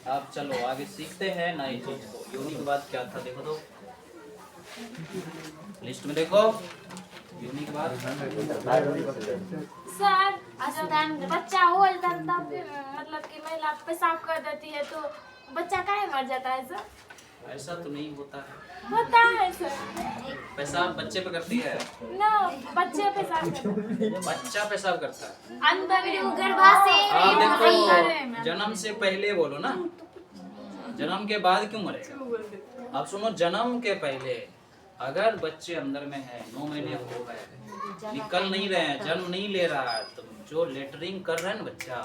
अब चलो आगे सीखते हैं नई चीज को। योनि के बाद क्या था देखो तो, लिस्ट में देखो, योनि के बाद सर जब बच्चा हो जाता है तब मतलब कि महिला पेशाब कर देती है तो बच्चा काहे मर जाता है सर? ऐसा तो नहीं होता है, होता है सर, पेशाब बच्चे पे करती है, ना बच्चे पेशाब करता है, बच्चा पेशाब करता है। अंदर फिर वो गर्भाशय आप में देखो, जन्म से पहले बोलो ना, जन्म के बाद क्यों मरेगा? अब सुनो, जन्म के पहले अगर बच्चे अंदर में है, 9 महीने हो गए, निकल नहीं रहे हैं, जन्म नहीं ले रहा है, तो जो लेटरिंग कर रहा है ना बच्चा,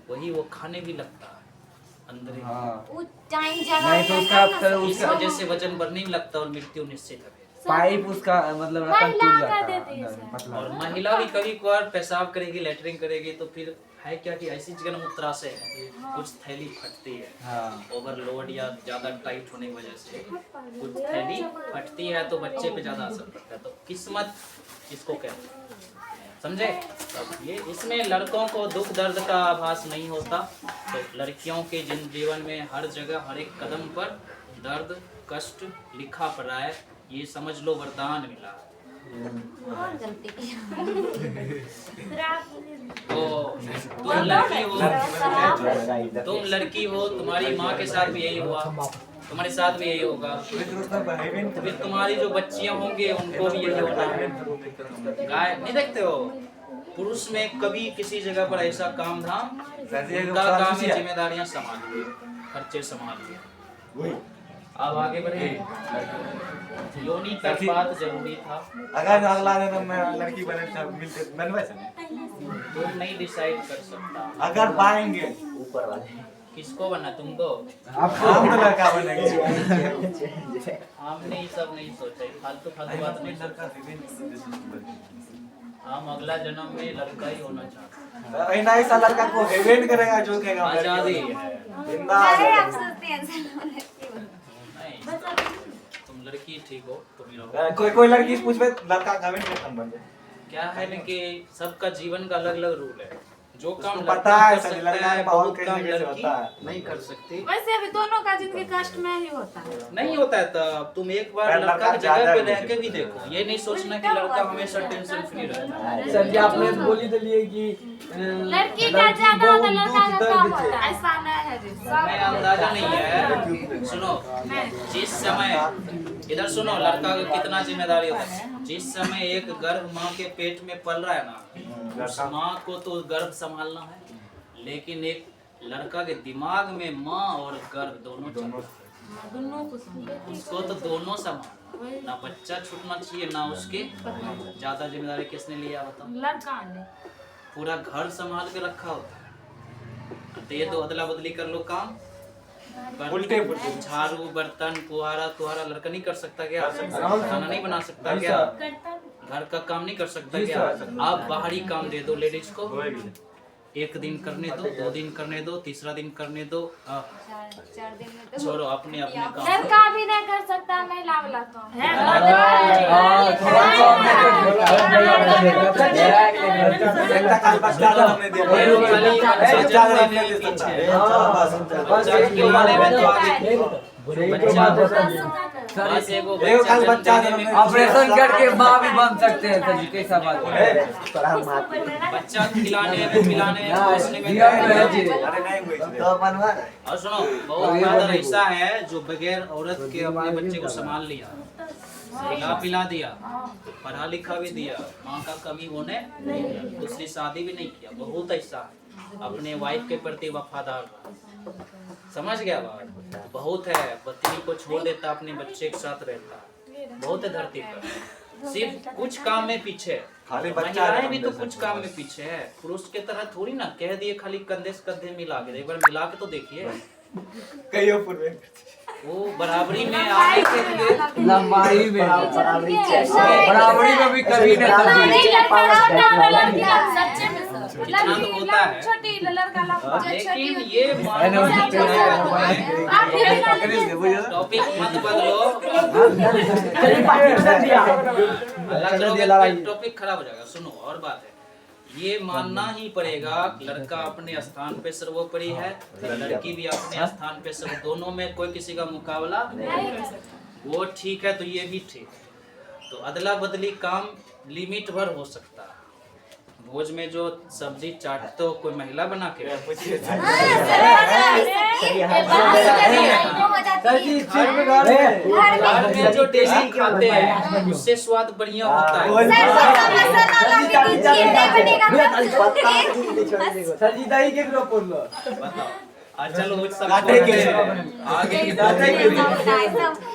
वही वो खाने भी लगता है अंदर ही। वो टाइम जगह नहीं तो उसका इस वजह से वजन बढ़ने नहीं लगता और मृत्यु निश्चित है। पाइप उसका मतलब रकम टूट महिला जाता कर देती है है सर। मतलब और महिला भी कभी कभार पेशाब करेगी, लेटरिंग करेगी, तो फिर है क्या कि ऐसी जगह मूत्राशय है, कुछ थैली फटती है, हाँ ओवरलोड या ज़्यादा टाइट होने की वजह से कुछ थैली फटती है तो बच्चे पे ज़्यादा असर पड़ता है, तो किस्मत इसको कहते हैं, समझे? अब ये इसमें लड़कों को दुख दर्द का आभास नहीं होता, तो लड़कियों के जीवन में हर जगह हर एक कदम पर दर्द कष्ट लिखा पड़ा है, ये समझ लो वरदान मिला। बहुत गलती की। तो तुम लड़की हो, तुम्हारी माँ के साथ भी यही हुआ, तुम्हारे साथ भी यही होगा, तो फिर तुम्हारी जो बच्चियां होंगे उनको भी यही होना है। गाय नहीं देखते हो, पुरुष में कभी किसी जगह पर ऐसा काम धाम, उनका काम है जिम्मेदारियां संभालिए, खर्चे संभालिए। अब आगे बढ़े, योनि तक बात जरूरी था। अगर अगला जन्म में लड़की बने तो मिलते बनवा सकते, तुम नहीं डिसाइड कर सकता अगर पाएंगे ऊपर वाले किसको बनना, तुमको। हम तो लड़का बनेंगे। हमने ये सब नहीं सोचा, फालतू फालतू बात नहीं सोचा। हम अगला जन्म में लड़का ही होना चाहते हैं, ऐसा लड़का को हेवेंट करेगा जो कहेगा आजादी है। अरे आप सोचते हैं सर नहीं, तुम लड़की ठीक हो, तुम ही रहो। कोई लड़की पूछे लड़का कमेंट में बन जाए। क्या है ना कि सबका जीवन का अलग अलग रूल है, जो काम उसको लड़का पता है कर सभी सकता लड़का है के बहुत बहुत कई काम जगह से लड़की होता है। नहीं कर सकती। वैसे अभी दोनों का जिंदगी कष्ट में ही होता है। नहीं होता है, तब तुम एक बार पर लड़का लड़का की ज्यादा जगह पे है रह के भी देखो, ये नहीं सोचना कि लड़का हमेशा टेंशन फ्री रहता है। सर जी आपने बोली तो लिए कि लड़की का ज्यादा होता है, लड़का का कम होता है। ऐसा नहीं है जी, मैं अंदाजा नहीं है, सुनो, जिस समय इधर सुनो, लड़का का कितना जिम्मेदारी होता है। जिस समय एक गर्भ माँ के पेट में पल रहा है ना, उस माँ को तो गर्भ संभालना है, लेकिन एक लड़का के दिमाग में माँ और गर्भ दोनों चल रहा है। दोनों को संभाल। उसको तो दोनों समान, ना बच्चा छूटना चाहिए ना उसके ज्यादा जिम्मेदारी किसने लिया बताओ। लड़का ने पूरा घर संभाल के रखा होता है, तो ये तो अदला बदली कर लो काम। उल्टे पुल्टे। झाड़ू बर्तन पुहारा तुहारा लड़का नहीं कर सकता क्या? खाना नहीं बना सकता क्या? घर का काम नहीं कर सकता क्या? आप बाहरी काम दे दो लेडीज को, एक दिन करने दो, 2 दिन करने दो, तीसरा दिन करने दो, 4 दिन में तो छोड़ो अपने अपने काम। लड़का भी नहीं कर सकता महिला वाला काम। एकटा काल बच्चा हमने दिया बच्चा हमने बच्चा के बारे में तो आगे बस एगो खाली बच्चा ऑपरेशन करके माँ भी बन सकते हैं सर जी, कैसा बात है? बच्चा खिलाने में पिलाने में पोसने में दिया भी है जी। अरे नहीं हुई और सुनो बहुत फादर ऐसा है जो बगैर औरत के अपने बच्चे को संभाल लिया, खिला पिला दिया, पढ़ा लिखा भी दिया, माँ का कमी होने दूसरी शादी भी नहीं किया। बहुत ऐसा है अपने वाइफ के प्रति वफादार, समझ गया बात? बहुत है पत्नी को छोड़ देता अपने बच्चे के साथ रहता, बहुत है धरती पर। सिर्फ कुछ काम में पीछे, खाली बच्चा महिलाएं भी तो कुछ काम में पीछे है। पुरुष के तरह थोड़ी ना कह दिए खाली कंधे से कंधे मिला के, एक बार मिला के तो देखिए। कईयों पूर्व वो बराबरी में आने के लिए लंबाई में बराबरी में भी कभी नहीं कितना तो होता है, छोटी लड़का लंबा। लेकिन ये टॉपिक मत बदलो, टॉपिक खराब हो जाएगा। सुनो और बात है, ये मानना ही पड़ेगा लड़का अपने स्थान पे सर्वोपरि है, लड़की भी अपने स्थान पे सर्व, दोनों में कोई किसी का मुकाबला वो ठीक है तो ये भी ठीक है। तो अदला बदली काम लिमिट भर हो सकता है। भोज में जो सब्जी चाटते हो कोई महिला बना के घर में जो डेली खाते हैं उससे स्वाद बढ़िया होता है। सर जी दही के ग्रुप बोल लो। बताओ चलो वो सब काटे के आगे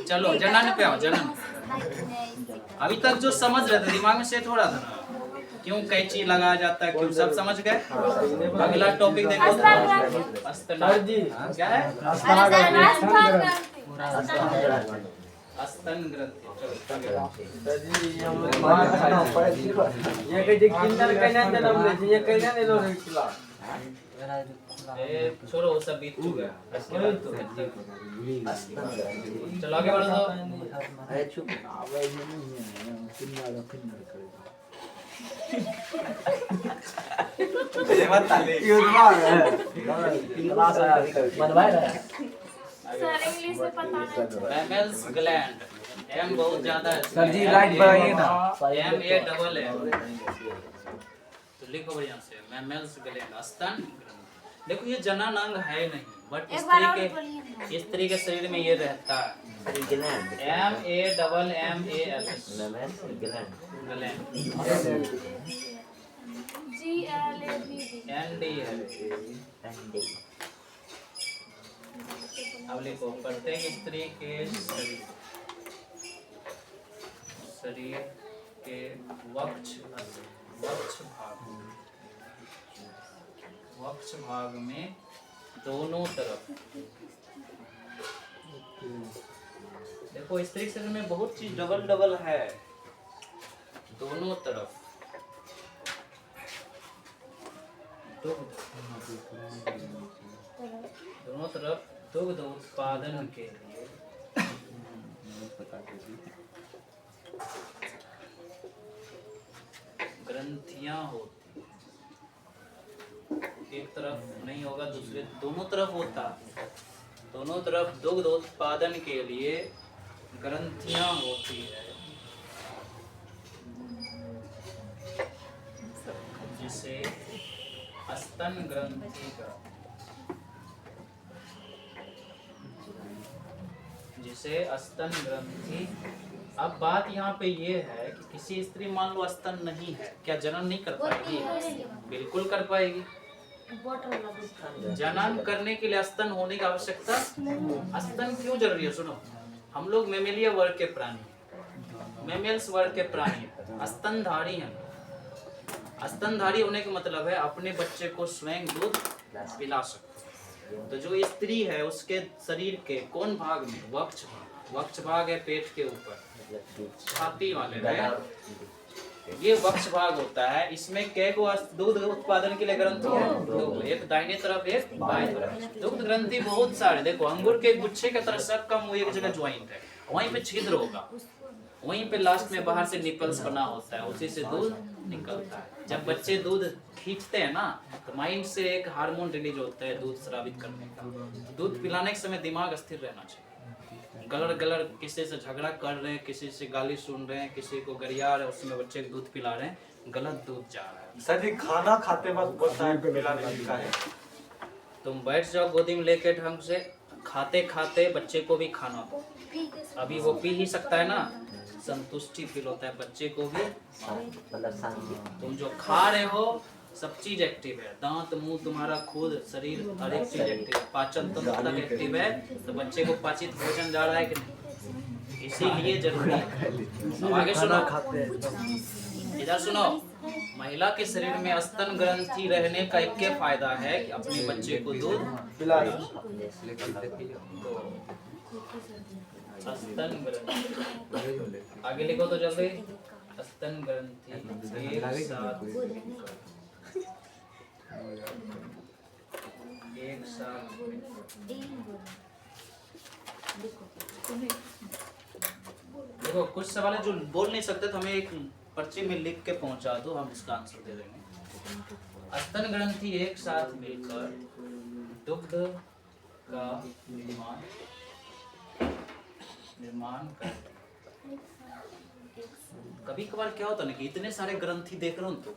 चलो जनन पे आओ। जनन अभी तक जो समझ रहे थे दिमाग में सेट हो रहा था ना, क्यों कैंची लगाया जाता है, क्यों सब समझ गए। अगला टॉपिक देखो सर जी क्या है, स्तन ग्रंथि। सर जी हम ये कहीं किंडर कहना जन्म ले ये कहना ने लोग खिला छोड़ो वो सब बीत चुका है। चलो आगे बढ़ो तो सर इंग्लिश में पता नहीं। मैमल्स ग्लैंड, एम बहुत ज्यादा है सर जी लाइट बढ़ाइए ना। MAMM तो लिखो बढ़िया से मैमल्स ग्लैंड स्तन ग्रंथि। देखो ये जनन अंग है नहीं, बट स्त्री के शरीर में ये रहता है। GLAND अब लिखो प्रत्येक स्त्री के शरीर के वक्ष भाग में दोनों तरफ, देखो स्त्री शरीर में बहुत चीज डबल डबल है, दोनों तरफ दुग्ध उत्पादन के लिए ग्रंथियां होती, एक तरफ नहीं होगा दूसरे, दोनों तरफ होता, दोनों तरफ दुग्ध उत्पादन के लिए ग्रंथियां होती है, जिसे स्तन ग्रंथि का, जिसे स्तन ग्रंथि। अब बात यहाँ पे ये है कि किसी स्त्री मान लो स्तन नहीं है, क्या जनन नहीं कर पाएगी? बिल्कुल कर पाएगी। जनन करने के लिए स्तन होने की आवश्यकता। स्तन क्यों जरूरी है? सुनो, हम लोग मेमेलिया वर्ग के प्राणी, मेमेल्स वर्ग के प्राणी स्तनधारी हैं। स्तनधारी होने का मतलब है अपने बच्चे को स्वयं दूध पिला सकते। तो जो स्त्री है उसके शरीर के कौन भाग में? वक्ष भाग है पेट के ऊपर, छाती वाले में ये वक्ष भाग होता है। इसमें कै को दूध उत्पादन के लिए ग्रंथि है? दो, एक दाहिने तरफ एक बाएं तरफ। दुग्ध ग्रंथि बहुत सारे, देखो अंगूर के गुच्छे की तरह सब का मुंह एक जगह ज्वाइंट है, वहीं पे छिद्र होगा, वहीं पे लास्ट में बाहर से निपल्स बना होता है, उसी से दूध निकलता है। जब बच्चे दूध खींचते हैं ना तो माइंड से एक हार्मोन रिलीज होता है दूध स्रावित करने का। दूध पिलाने के समय दिमाग स्थिर रहना चाहिए। गलर किसी से झगड़ा कर रहे हैं, किसी से गाली सुन रहे हैं, किसी को गरिया रहे हैं, उसमें बच्चे को दूध पिला रहे हैं, गलत दूध जा रहा है। सर जी खाना खाते वक्त बोलता है पिलाने का है। तुम बैठ जाओ गोदी में लेके ढंग से, खाते खाते बच्चे को भी खाना दो। अभी वो पी ही सकता है ना, संतुष्टि फील होता है बच्चे को भी। तुम जो खा रहे हो सब चीज एक्टिव है, दांत मुंह तुम्हारा खुद शरीर हर एक चीज एक्टिव है, पाचन तंत्र तक एक्टिव है। तो बच्चे को पाचित भोजन जा रहा है कि नहीं, इसीलिए जरूरी है। अब आगे सुनो, इधर सुनो, महिला के शरीर में स्तन ग्रंथि रहने का एक क्या फायदा है कि अपने बच्चे को दूध पिला। स्तन ग्रंथि, आगे लिखो तो जल्दी। स्तन ग्रंथि एक साथ देखो, कुछ सवाल है जो बोल नहीं सकते तो हमें एक पर्ची में लिख के पहुंचा दो, हम इसका आंसर दे देंगे। स्तन ग्रंथि एक साथ मिलकर दुग्ध का निर्माण कर। कभी कभार क्या होता है ना कि इतने सारे ग्रंथि देख रहे हो तो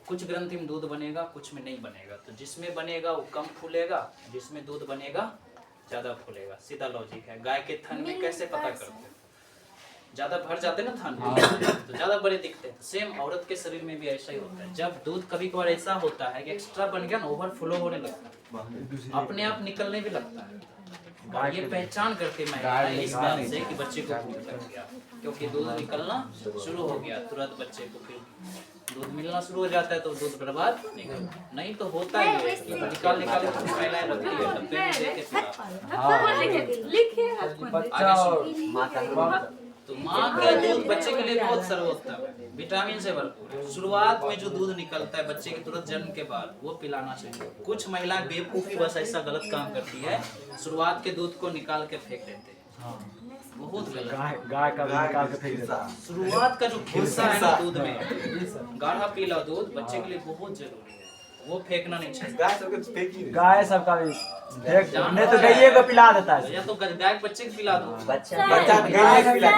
कुछ ग्रंथि में दूध बनेगा, कुछ में नहीं बनेगा। तो जिसमें बनेगा वो कम फूलेगा, जिसमें दूध बनेगा ज्यादा फूलेगा। सीधा लॉजिक है। गाय के थन में कैसे पता करते हैं? ज्यादा भर जाते ना थन तो ज्यादा बड़े दिखते हैं। सेम औरत के शरीर में भी ऐसा ही होता है। जब दूध कभी कभार ऐसा होता है कि एक्स्ट्रा बन गया ना, ओवरफ्लो होने लगता है, अपने आप निकलने भी लगता है। और ये पहचान करके मैं इस बात से कि बच्चे को भूख लग गया, क्योंकि दूध निकलना शुरू हो गया, तुरंत बच्चे को फिर दूध मिलना शुरू हो जाता है तो दूध बर्बाद नहीं तो होता ही है। निकाल निकाल के महिलाएं रखती है, डब्बे में दे के पिलाओ। तो माँ का दूध बच्चे के लिए बहुत सर्वोत्तम है, विटामिन से भरपूर है। शुरुआत में जो दूध निकलता है बच्चे के तुरंत जन्म के बाद वो पिलाना चाहिए। कुछ महिलाएं बेवकूफी बस ऐसा गलत काम करती है, शुरुआत के दूध को निकाल के फेंक देते हैं, बहुत गलत। गाय का निकाल के फेंक देता है। शुरुआत का जो खिस्सा है ना दूध में, गाढ़ा पीला दूध बच्चे के लिए बहुत जरूरी है, वो फेंकना नहीं चाहिए। गाय सबके फेंक ही गाय सबका भी नहीं तो गैये को पिला देता है। या तो गाय के बच्चे को पिला दो। बच्चा गाय को पिला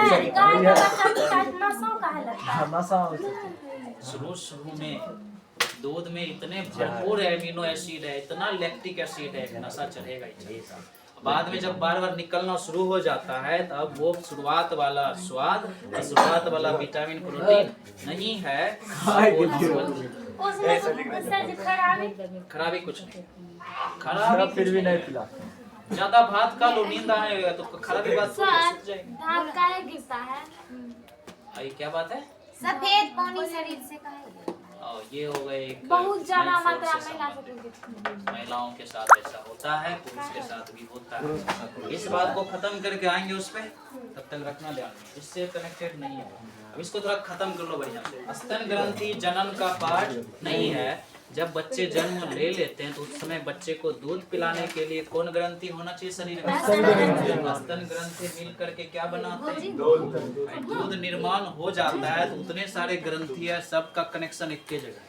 शुरू में दूध में इतने भरपूर एमिनो एसिड है, इतना लैक्टिक एसिड है, नशा चढ़ेगा ही चढ़ेगा। बाद में जब बार बार निकलना शुरू हो जाता है तब वो शुरुआत वाला स्वाद, शुरुआत वाला विटामिन प्रोटीन नहीं है। खराबी कुछ नहीं, खराबी फिर भी नहीं पिला। ज्यादा भात खा लो, नींद आने लगेगा तो खराबी बात सूझ जाएगी। धान काहे गिरता है? आई क्या बात है? सफेद पानी शरीर से काहे? ये हो गए एक बहुत ज्यादा मात्रा mindful से महिला संबंधित। महिलाओं के साथ ऐसा होता है, पुरुष के साथ भी होता है। इस बात को खत्म करके आएंगे उस पे, तब तक रखना ध्यान में, इससे कनेक्टेड नहीं है। अब इसको थोड़ा खत्म कर लो बढ़िया से। स्तन ग्रंथि जनन का पार्ट नहीं है। जब बच्चे जन्म ले लेते हैं तो उस समय बच्चे को दूध पिलाने के लिए कौन ग्रंथि होना चाहिए शरीर में? स्तन ग्रंथि मिल करके क्या बनाते हैं? दूध निर्माण हो जाता है तो उतने सारे ग्रंथि है, सबका कनेक्शन एक के जगह,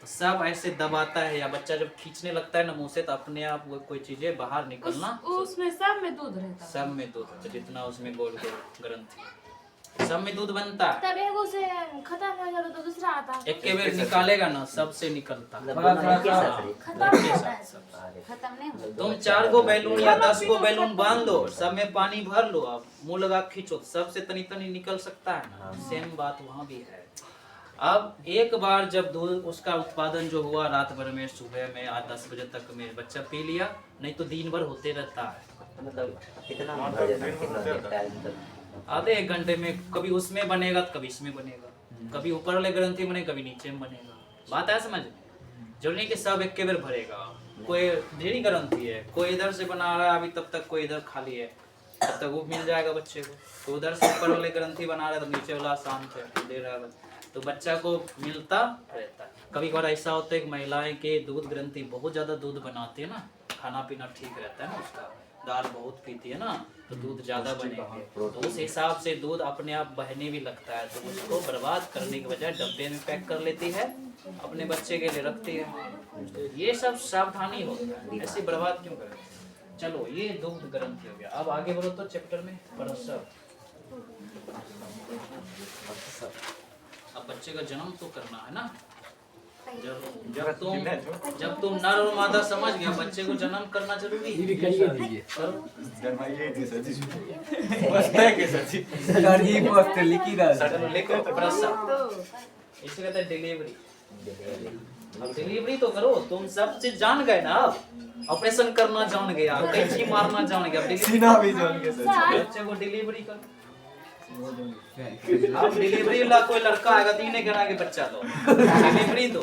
तो सब ऐसे दबाता है या बच्चा जब खींचने लगता है ना मुंह से तो अपने आप वो कोई चीजें बाहर निकलना, उसमें सब में दूध रहता है। सब में दूध, जितना उसमें गोल गोल ग्रंथि सब में दूध बनता है। तब एगो से खत्म हो जाता तो दूसरा आता है। एक के बेर निकालेगा ना सबसे निकलता है। खत्म होता है। खत्म नहीं हो। तुम 4 गो बैलून या 10 गो बैलून बांध लो, सब में पानी भर लो, आप मुंह लगा खींचो, सबसे तनी तनी निकल सकता है ना। सेम बात वहाँ भी है। अब एक बार जब दूध उसका उत्पादन जो हुआ रात भर में, सुबह में 8-10 बजे तक में बच्चा पी लिया, नहीं तो दिन भर होते रहता है। मतलब कितना भर कितना टाइम तक? आधे 1 घंटे में कभी उसमें बनेगा तो कभी इसमें बनेगा, कभी ऊपर वाले ग्रंथि में कभी नीचे में बनेगा। बात है समझ? जो नहीं कि सब एक के बार भरेगा। कोई ढेरी ग्रंथि है, कोई इधर से बना रहा है अभी तब तक, कोई इधर खाली है तब तक वो मिल जाएगा बच्चे को। तो उधर से ऊपर वाले ग्रंथि बना रहा है तो नीचे वाला शांत है दे रहा है, तो बच्चा को मिलता रहता है। कभी कभार ऐसा होता है कि महिलाएं के दूध ग्रंथि बहुत ज़्यादा दूध बनाती है ना, खाना पीना ठीक रहता है ना उसका, दाल बहुत पीती है ना तो दूध ज़्यादा बनेंगे, तो उस हिसाब से दूध अपने आप बहने भी लगता है, तो उसको बर्बाद करने के बजाय डब्बे में पैक कर लेती है, अपने बच्चे के लिए रखती है। तो ये सब सावधानी होता है, ऐसे बर्बाद क्यों करें। चलो ये दूध ग्रंथि हो गया। अब आगे बढ़ो तो चैप्टर में प्रसव। अब बच्चे का जन्म तो करना है ना, जब तुम नर और मादा समझ गया, बच्चे को जन्म करना जरूरी है। चलो लिखो प्रसव, इसे कहते हैं डिलीवरी। अब डिलीवरी तो करो, तुम सब चीज जान गए ना, अब ऑपरेशन करना जान गया, कैंची मारना जान गया, बच्चे को डिलीवरी करो। अब डिलीवरी ला कोई लड़का आएगा तो नहीं करा के बच्चा दो, डिलीवरी दो,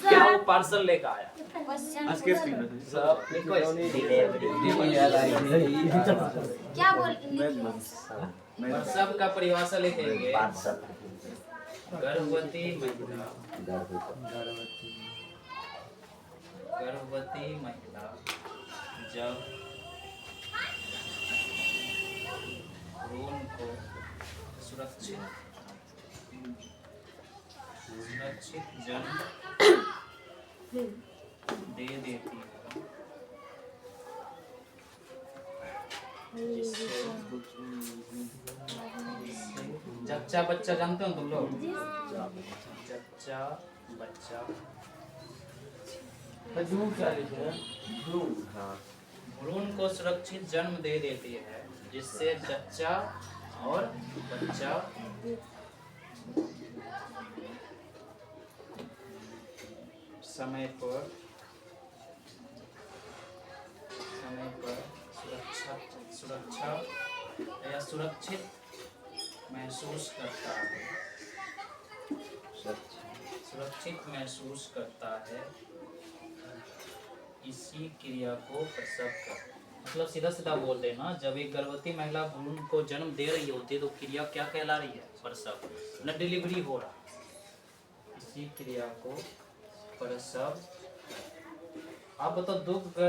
क्या वो पार्सल लेकर आया। क्या बोल प्रसव का परिभाषा लिखेंगे, गर्भवती महिला, गर्भवती महिला जब भ्रूण को सुरक्षित जन्म दे देती है, जिससे जच्चा बच्चा जानते हो तुम लोग, जच्चा बच्चा भ्रूण को सुरक्षित जन्म दे देती है, जिससे जच्चा और बच्चा समय पर सुरक्षा या सुरक्षित महसूस करता है, सुरक्षित महसूस करता है। इसी क्रिया को प्रसव कर, मतलब सीधा सीधा बोल देना, जब एक गर्भवती महिला भ्रूण को जन्म दे रही होती है तो क्रिया क्या कहला रही है, प्रसव, न डिलीवरी हो रहा, इसी क्रिया को प्रसव। आप बताओ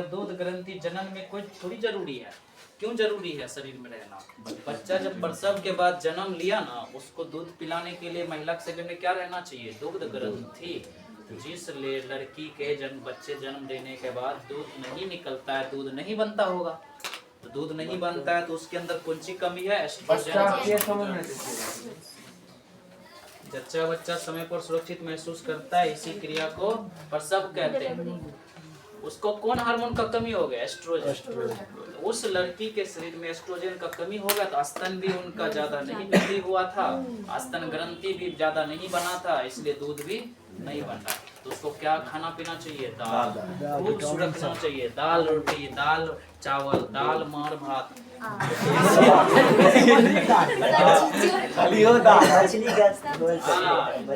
दूध ग्रंथि जनन में कोई थोड़ी जरूरी है, क्यों जरूरी है शरीर में रहना। बच्चा जब प्रसव के बाद जन्म लिया ना, उसको दूध पिलाने के लिए महिला के शरीर में क्या रहना चाहिए, दूध ग्रंथि। जिस लड़की के बच्चे जन्म देने के बाद दूध नहीं निकलता है, दूध नहीं बनता होगा, तो दूध नहीं बनता है तो उसके अंदर कौन सी कमी है, एस्ट्रोजन। जच्चा बच्चा समय पर सुरक्षित महसूस करता है, इसी क्रिया को प्रसव कहते हैं। उसको कौन हार्मोन का कमी हो गया, एस्ट्रोजन। उस लड़की के शरीर में एस्ट्रोजन का कमी हो गया तो स्तन भी उनका ज्यादा नहीं वृद्धि हुआ था, स्तन ग्रंथि भी ज्यादा नहीं बना था, इसलिए दूध भी नहीं बनता। तो उसको क्या खाना पीना चाहिए, दाल, खूब सुरक्षित चाहिए, दाल रोटी, दाल चावल, दाल मार भात,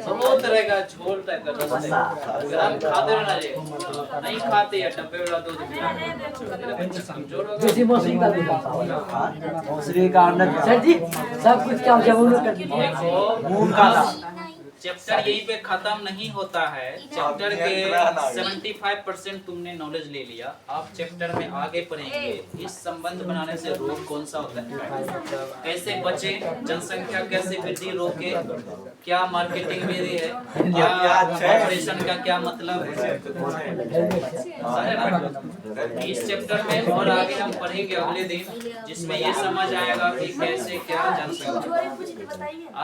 बहुत तरह का झोल टाइप का खाते रहना चाहिए, नहीं खाते हैं डब्बे वाला दूध कमजोर हो गया। चैप्टर यहीं पे खत्म नहीं होता है, चैप्टर के 75% तुमने नॉलेज ले लिया। आप चैप्टर में आगे पढ़ेंगे इस संबंध बनाने से रोग कौन सा होता है, कैसे बचे, जनसंख्या कैसे वृद्धि रोके, क्या मार्केटिंग विधि है, क्या ऑपरेशन का क्या मतलब है, इस चैप्टर में। और आगे हम पढ़ेंगे अगले दिन, जिसमें ये समझ आएगा कि कैसे क्या जनसंख्या।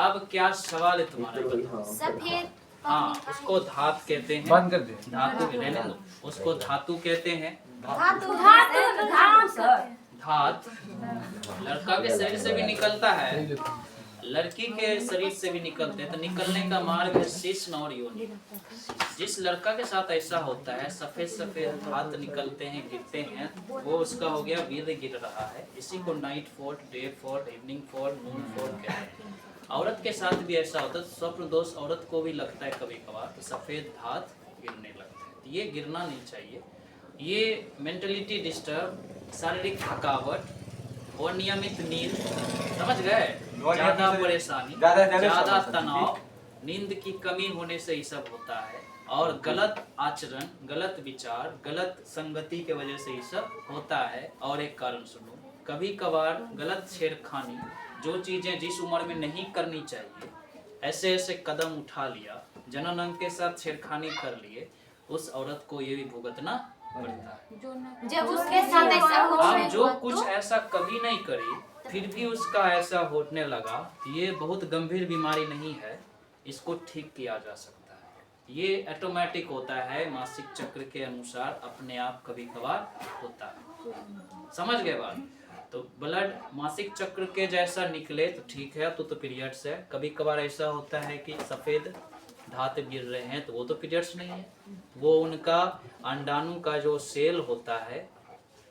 अब क्या सवाल है तुम्हारा, सफेद, हाँ, उसको धात कहते हैं, बंद कर दे, धातु रहने दो, उसको धातु कहते हैं। धात लड़का के शरीर से भी निकलता है, लड़की के शरीर से भी निकलते हैं, तो निकलने का मार्ग है शिश्न और योनि। जिस लड़का के साथ ऐसा होता है, सफेद सफेद हाथ निकलते हैं, गिरते हैं, वो उसका हो गया वीर्य गिर रहा है। इसी को night fall, day fall, evening fall, moon fall कहते हैं। औरत के साथ भी ऐसा होता है, स्वप्न दोष औरत को भी लगता है कभी कभार, तो सफेद हाथ गिरने लगते हैं। तो ये गिरना नहीं चाहिए। ये मेंटलिटी डिस्टर्ब, शारीरिक थकावट, अनियमित नींद, समझ गए, ज्यादा परेशानी, ज्यादा तनाव, नींद की कमी होने से ही सब होता है। और गलत आचरण, गलत विचार, गलत संगति के वजह से ही सब होता है। और एक कारण सुनो, कभी कभार गलत छेड़खानी, जो चीजें जिस उम्र में नहीं करनी चाहिए, ऐसे ऐसे कदम उठा लिया, जनन अंग के साथ छेड़खानी कर लिए, उस औरत को ये भी भुगतना पड़ता है। जब उसके साथ ऐसा हो आप जो कुछ ऐसा कभी नहीं करी, फिर भी उसका ऐसा होने लगा, ये बहुत गंभीर बीमारी नहीं है, इसको ठीक किया जा सकता है। ये ऑटोमेटिक होता है, मासिक चक्र के अनुसार अपने आप कभी कभार होता है। समझ गए बात? तो ब्लड मासिक चक्र के जैसा निकले तो ठीक है, तो पीरियड्स है। कभी कभार ऐसा होता है कि सफेद धात गिर रहे हैं, तो वो तो पीरियड्स नहीं है, वो उनका अंडाणु का जो सेल होता है,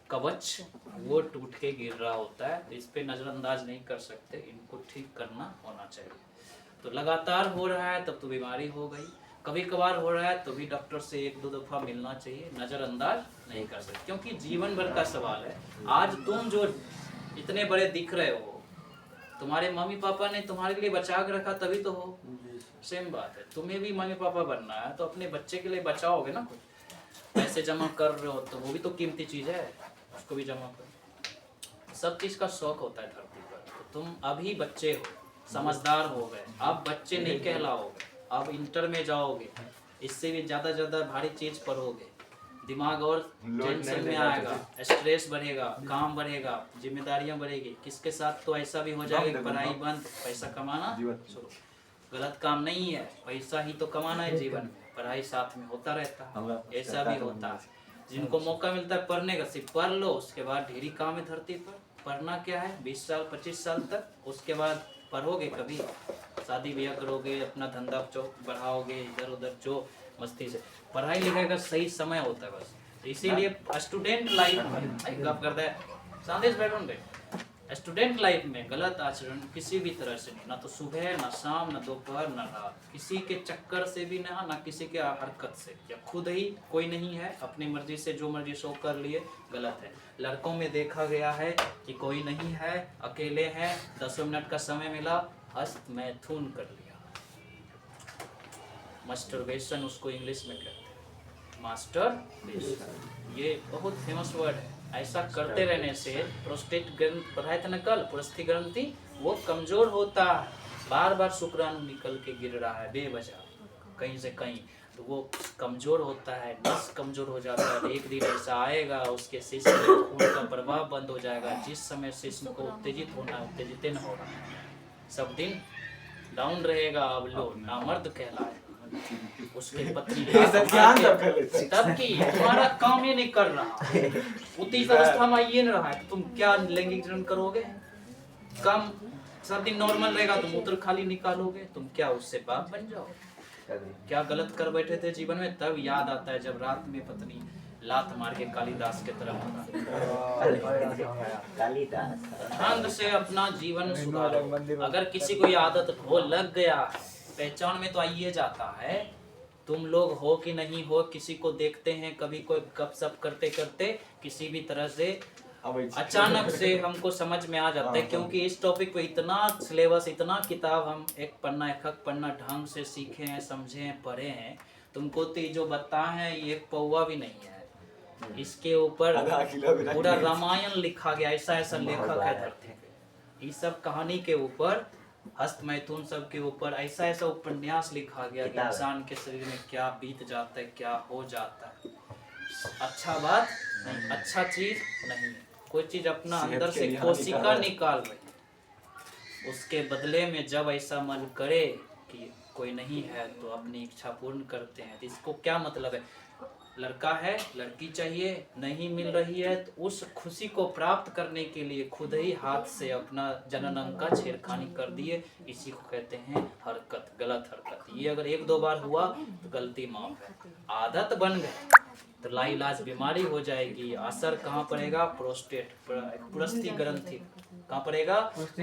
कवच, वो टूट के गिर रहा होता है। तो इस पे नजरअंदाज नहीं कर सकते, इनको ठीक करना होना चाहिए। तो लगातार हो रहा है तब तो बीमारी हो गई, कभी कभार हो रहा है तो भी डॉक्टर से 1-2 दफा मिलना चाहिए, नजरअंदाज नहीं कर सकते, क्योंकि जीवन भर का सवाल है। आज तुम जो इतने बड़े दिख रहे हो, तुम्हारे मम्मी पापा ने तुम्हारे लिए बचा के रखा तभी तो हो। सेम बात है, तुम्हें भी मम्मी पापा बनना है, तो अपने बच्चे के लिए बचाओगे ना। कुछ पैसे जमा कर रहे हो तो वो भी तो कीमती चीज है, उसको भी जमा करो। सब चीज का शौक होता है धरती पर। तो तुम अभी बच्चे हो, समझदार हो गए, अब बच्चे नहीं कहलाओगे, अब इंटर में जाओगे, इससे भी ज्यादा भारी चीज पढ़ोगे, दिमाग और टेंशन में आएगा, स्ट्रेस बढ़ेगा, काम बढ़ेगा, जिम्मेदारियां बढ़ेगी। किसके साथ तो ऐसा भी हो जाएगा, पढ़ाई बंद, पैसा कमाना शुरू। गलत काम नहीं है, पैसा ही तो कमाना है जीवन में, पढ़ाई साथ में होता रहता है, ऐसा भी होता है। जिनको मौका मिलता है पढ़ने का, सिर्फ पढ़ लो, उसके बाद ढेरी काम है धरती पर। पढ़ना क्या है, 20 साल 25 साल तक, उसके बाद पढ़ोगे कभी, शादी ब्याह करोगे, अपना धंधा बढ़ाओगे, इधर उधर जो मस्ती से। पढ़ाई लिखाई का सही समय होता है बस। तो इसीलिए स्टूडेंट लाइफ में गप करता है, संदेश बैठोगे, स्टूडेंट लाइफ में गलत आचरण किसी भी तरह से नहीं, ना तो सुबह, ना शाम, ना दोपहर, ना रात, किसी के चक्कर से भी ना किसी के हरकत से, या खुद ही कोई नहीं है, अपनी मर्जी से जो मर्जी सो कर लिए, गलत है। लड़कों में देखा गया है कि कोई नहीं है, अकेले हैं, 10 मिनट का समय मिला, हस्त मैथुन कर लिया, मास्टरबेशन उसको इंग्लिश में कहते हैं, मास्टरबेशन। ये बहुत फेमस वर्ड है। ऐसा करते रहने से प्रोस्टेट ग्रंथि, पढ़ाई था ना कल, पुरस्थी ग्रंथि वो कमजोर होता है, बार बार शुक्राणु निकल के गिर रहा है बेवजह कहीं से कहीं, तो वो कमजोर होता है, नस कमजोर हो जाता है। एक दिन ऐसा आएगा, उसके शिश्न में खून का प्रवाह बंद हो जाएगा। जिस समय शिश्न को उत्तेजित होना, उत्तेजित न होगा, सब दिन डाउन रहेगा, अब लो नामर्द कहलाएगा। उसके पत्नी तब की तुम्हारा काम ही नहीं कर रहा, उस अवस्था में ये नहीं रहा है, तुम क्या लैंगिक जन्म करोगे? कम सब दिन नॉर्मल रहेगा, तुम मूत्र खाली निकालोगे, तुम क्या उससे बाप बन जाओ? क्या गलत कर बैठे थे जीवन में? तब याद आता है जब रात में पत्नी लात मार के कालिदास के तरफ ध्यान से अपना जीवन सुधारो। अगर किसी को ये आदत हो लग गया, पहचान में तो आइए जाता है, तुम लोग हो कि नहीं हो, किसी को देखते हैं कभी कोई गपशप करते करते, किसी भी तरह से अचानक से हमको समझ में आ जाता है, क्योंकि इस टॉपिक पे इतना सिलेबस, इतना किताब हम एक हक पन्ना ढंग से सीखे हैं, समझे हैं, पढ़े हैं। तुमको तो जो बताए हैं ये पौवा भी नहीं है, इसके ऊपर पूरा रामायण लिखा गया, ऐसा ऐसा लेखक है धरती पे। इस सब कहानी के ऊपर, हस्त मैथुन सब के ऊपर ऐसा ऐसा उपन्यास लिखा गया कि इंसान के शरीर में क्या बीत जाता है, क्या हो जाता है। अच्छा बात नहीं, अच्छा चीज नहीं, कोई चीज अपना अंदर से कोशिका निकाल रही, उसके बदले में जब ऐसा मन करे कि कोई नहीं है तो अपनी इच्छा पूर्ण करते हैं। तो इसको क्या मतलब है? लड़का है, लड़की चाहिए, नहीं मिल रही है, तो उस खुशी को प्राप्त करने के लिए खुद ही हाथ से अपना जनन अंग का छेड़खानी कर दिए। इसी को कहते हैं हरकत, गलत हरकत। ये अगर 1-2 बार हुआ तो गलती माफ है। आदत बन गए तो लाइलाज बीमारी हो जाएगी। असर कहाँ पड़ेगा? प्रोस्टेट, पुरस्ती ग्रंथि कहाँ पड़ेगा?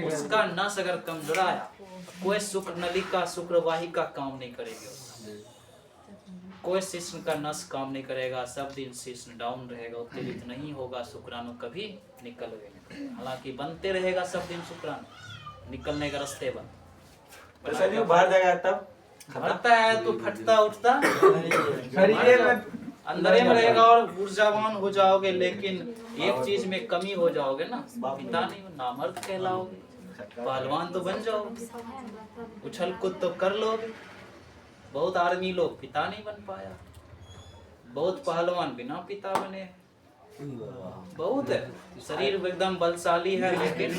उसका नस अगर कमजोर आया, कोई शुक्र नलिका, शुक्रवाहिका काम नहीं करेगी उसका। कोई शिश्न का नस काम नहीं करेगा, सब दिन शिश्न डाउन रहेगा, उत्तेजित नहीं होगा, शुक्राणु कभी निकल गए। हालांकि बनते रहेगा सब दिन शुक्राणु, निकलने का रास्ते बंद। तो सर ये बाहर जाएगा तब भरता है तो फटता उठता शरीर में अंदर में रहेगा और ऊर्जावान हो जाओगे। लेकिन एक चीज में कमी हो जाओगे ना, पिता नहीं, नामर्द कहलाओगे। पहलवान तो बन जाओगे, उछल कूद तो कर लोगे। बहुत आदमी लोग पिता नहीं बन पाया, बहुत पहलवान बिना पिता बने, बहुत है। शरीर एकदम बलशाली है, लेकिन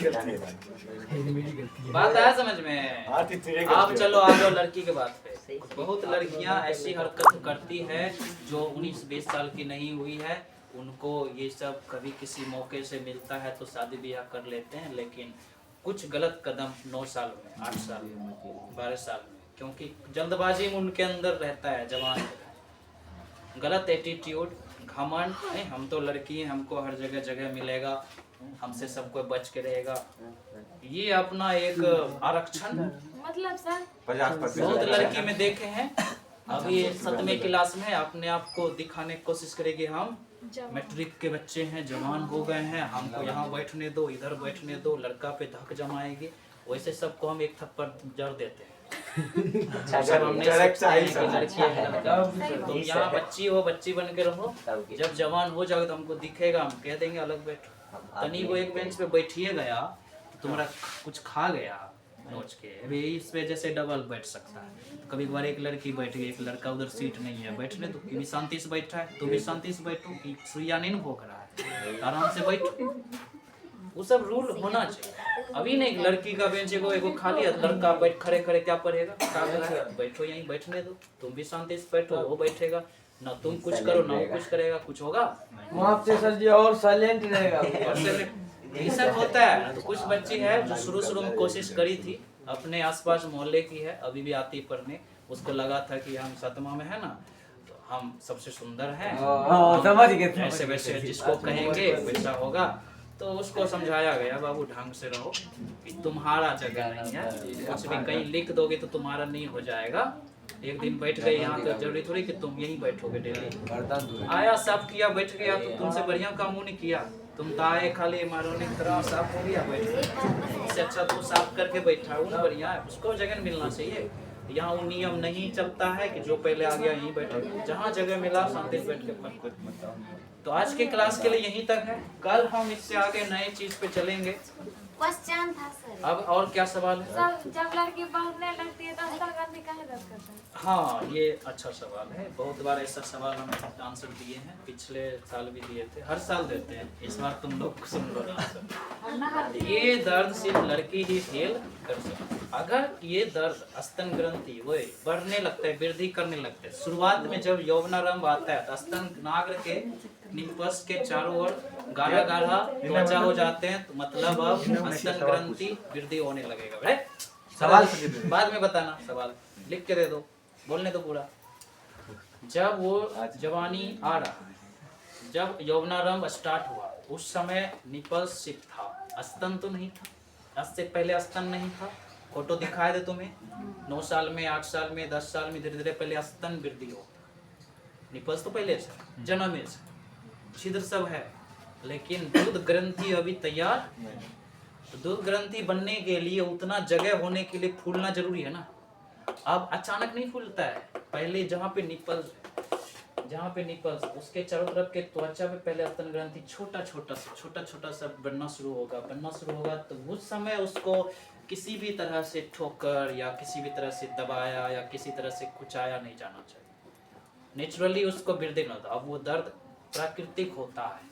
बात आया समझ में? आप चलो आ जाओ लड़की के बात पे। बहुत लड़कियां ऐसी हरकत करती है जो 19-20 साल की नहीं हुई है, उनको ये सब कभी किसी मौके से मिलता है तो शादी ब्याह कर लेते हैं। लेकिन कुछ गलत कदम 9 साल में, 8 साल में, 12 साल में, क्योंकि जल्दबाजी में उनके अंदर रहता है, जवान गलत एटीट्यूड, घमंड, नहीं हम तो लड़की हैं, हमको हर जगह जगह मिलेगा, हमसे सब कोई बच के रहेगा, ये अपना एक आरक्षण। मतलब सर 50% बहुत लड़की में देखे हैं, अभी 7वें क्लास में अपने आप को दिखाने की कोशिश करेगी, हम मैट्रिक के बच्चे हैं, जवान हो गए हैं, हमको यहाँ बैठने दो, इधर बैठने दो, लड़का पे धक जमाएगी। वैसे सबको हम एक थप्पड़ जड़ देते हैं। जब हमने सोचा है कि लड़की है लड़का, तुम यहाँ बच्ची हो, बच्ची बन के रहो, जब जवान हो जाओगे तो हमको दिखेगा, हम कह देंगे अलग बैठो। तनी वो एक बेंच पे बैठिए गया, तुम्हारा कुछ खा गया नोच के, अभी इस वजह से डबल बैठ सकता है। तो कभी कभार एक लड़की बैठ गई, एक लड़का उधर सीट नहीं है, बैठने तो भी शांति से बैठा है, तुम भी शांति से बैठो, कि सुइया नहीं भोग रहा है, आराम से बैठो। वो सब रूल होना चाहिए। अभी नहीं, लड़की का बेंच एगो खाली है, लड़का बैठ खड़े खड़े क्या पढ़ेगा, बैठो यहीं बैठने दो, तुम भी शांति से बैठो, वो बैठेगा ना, तुम कुछ करो ना वो कुछ करेगा, कुछ होगा वहाँ पे सर जी और साइलेंट रहेगा। ये सब होता है। तो कुछ बच्ची है जो शुरू में कोशिश करी थी, अपने आसपास मोहल्ले की है, अभी भी आती पढ़ने, उसको लगा था कि हम 7वां में है ना, तो हम सबसे सुंदर हैं, समझ गए। ऐसे वैसे जिसको कहेंगे वैसा होगा। तो उसको समझाया गया, बाबू ढंग से रहो, कि तुम्हारा जगह नहीं है, कुछ भी कहीं लिख दोगे तो तुम्हारा नहीं हो जाएगा। एक दिन बैठ गए यहाँ, तो जरूरी थोड़ी कि तुम यहीं बैठोगे डेली। आया साफ किया, बैठ गया, तो तुमसे बढ़िया काम नहीं किया, तुम तो आए खाली मारोने की तरह, साफ हो गया बैठ गया। इससे अच्छा तो साफ करके बैठा हूँ, बढ़िया है, उसको जगह मिलना चाहिए। यहाँ वो नियम नहीं चलता है कि जो पहले आ गया यहीं बैठे, जहाँ जगह मिला शांति से बैठ के पढ़ो। तो आज के क्लास के लिए यहीं तक है, कल हम इससे आगे नए चीज पे चलेंगे। क्वेश्चन था सर, अब और क्या सवाल है? सब जब लड़की पढ़ने लगती है तो हस्तगंधी काहे दर्द करता है? हाँ, ये अच्छा सवाल है। बहुत बार ऐसा सवाल हम आंसर दिए हैं, पिछले साल भी दिए थे, हर साल देते हैं, इस बार तुम लोग सुन लो आंसर। ये दर्द सिर्फ लड़की ही फील कर सकती है। अगर ये दर्द स्तन ग्रंथि वो बढ़ने लगता है, वृद्धि करने लगता है, शुरुआत में जब यौवनारंभ आता है तो स्तन नागर के निपस के चारों ओर गाढ़ा गाढ़ा त्वचा हो जाते हैं, तो मतलब अब स्तन ग्रंथि वृद्धि होने लगेगा। राइट? सवाल बाद में बताना, सवाल लिख के दे दो, बोलने दो पूरा। जब वो जवानी आ रहा है, जब यौवनारंभ स्टार्ट हुआ, उस समय निपल सिर्फ था, स्तन तो नहीं था। इससे पहले स्तन नहीं था। फोटो दिखाए दे तुम्हें, 9 साल में, 8 साल में, 10 साल में धीरे धीरे पहले स्तन वृद्धि हो, निपल्स तो पहले से, जन्म से छिद्र सब है, लेकिन दूध ग्रंथि अभी तैयार। तो दूध ग्रंथि बनने के लिए उतना जगह होने के लिए फूलना जरूरी है ना। अब अचानक नहीं फूलता है, पहले जहाँ पे निपल्स उसके चारों तरफ के त्वचा पे पहले स्तन ग्रंथि छोटा छोटा सा बनना शुरू होगा। तो उस समय उसको किसी भी तरह से ठोकर या किसी भी तरह से दबाया या किसी तरह से कुचाया नहीं जाना चाहिए। नेचुरली उसको वृद्धि न होता। अब वो दर्द प्राकृतिक होता है,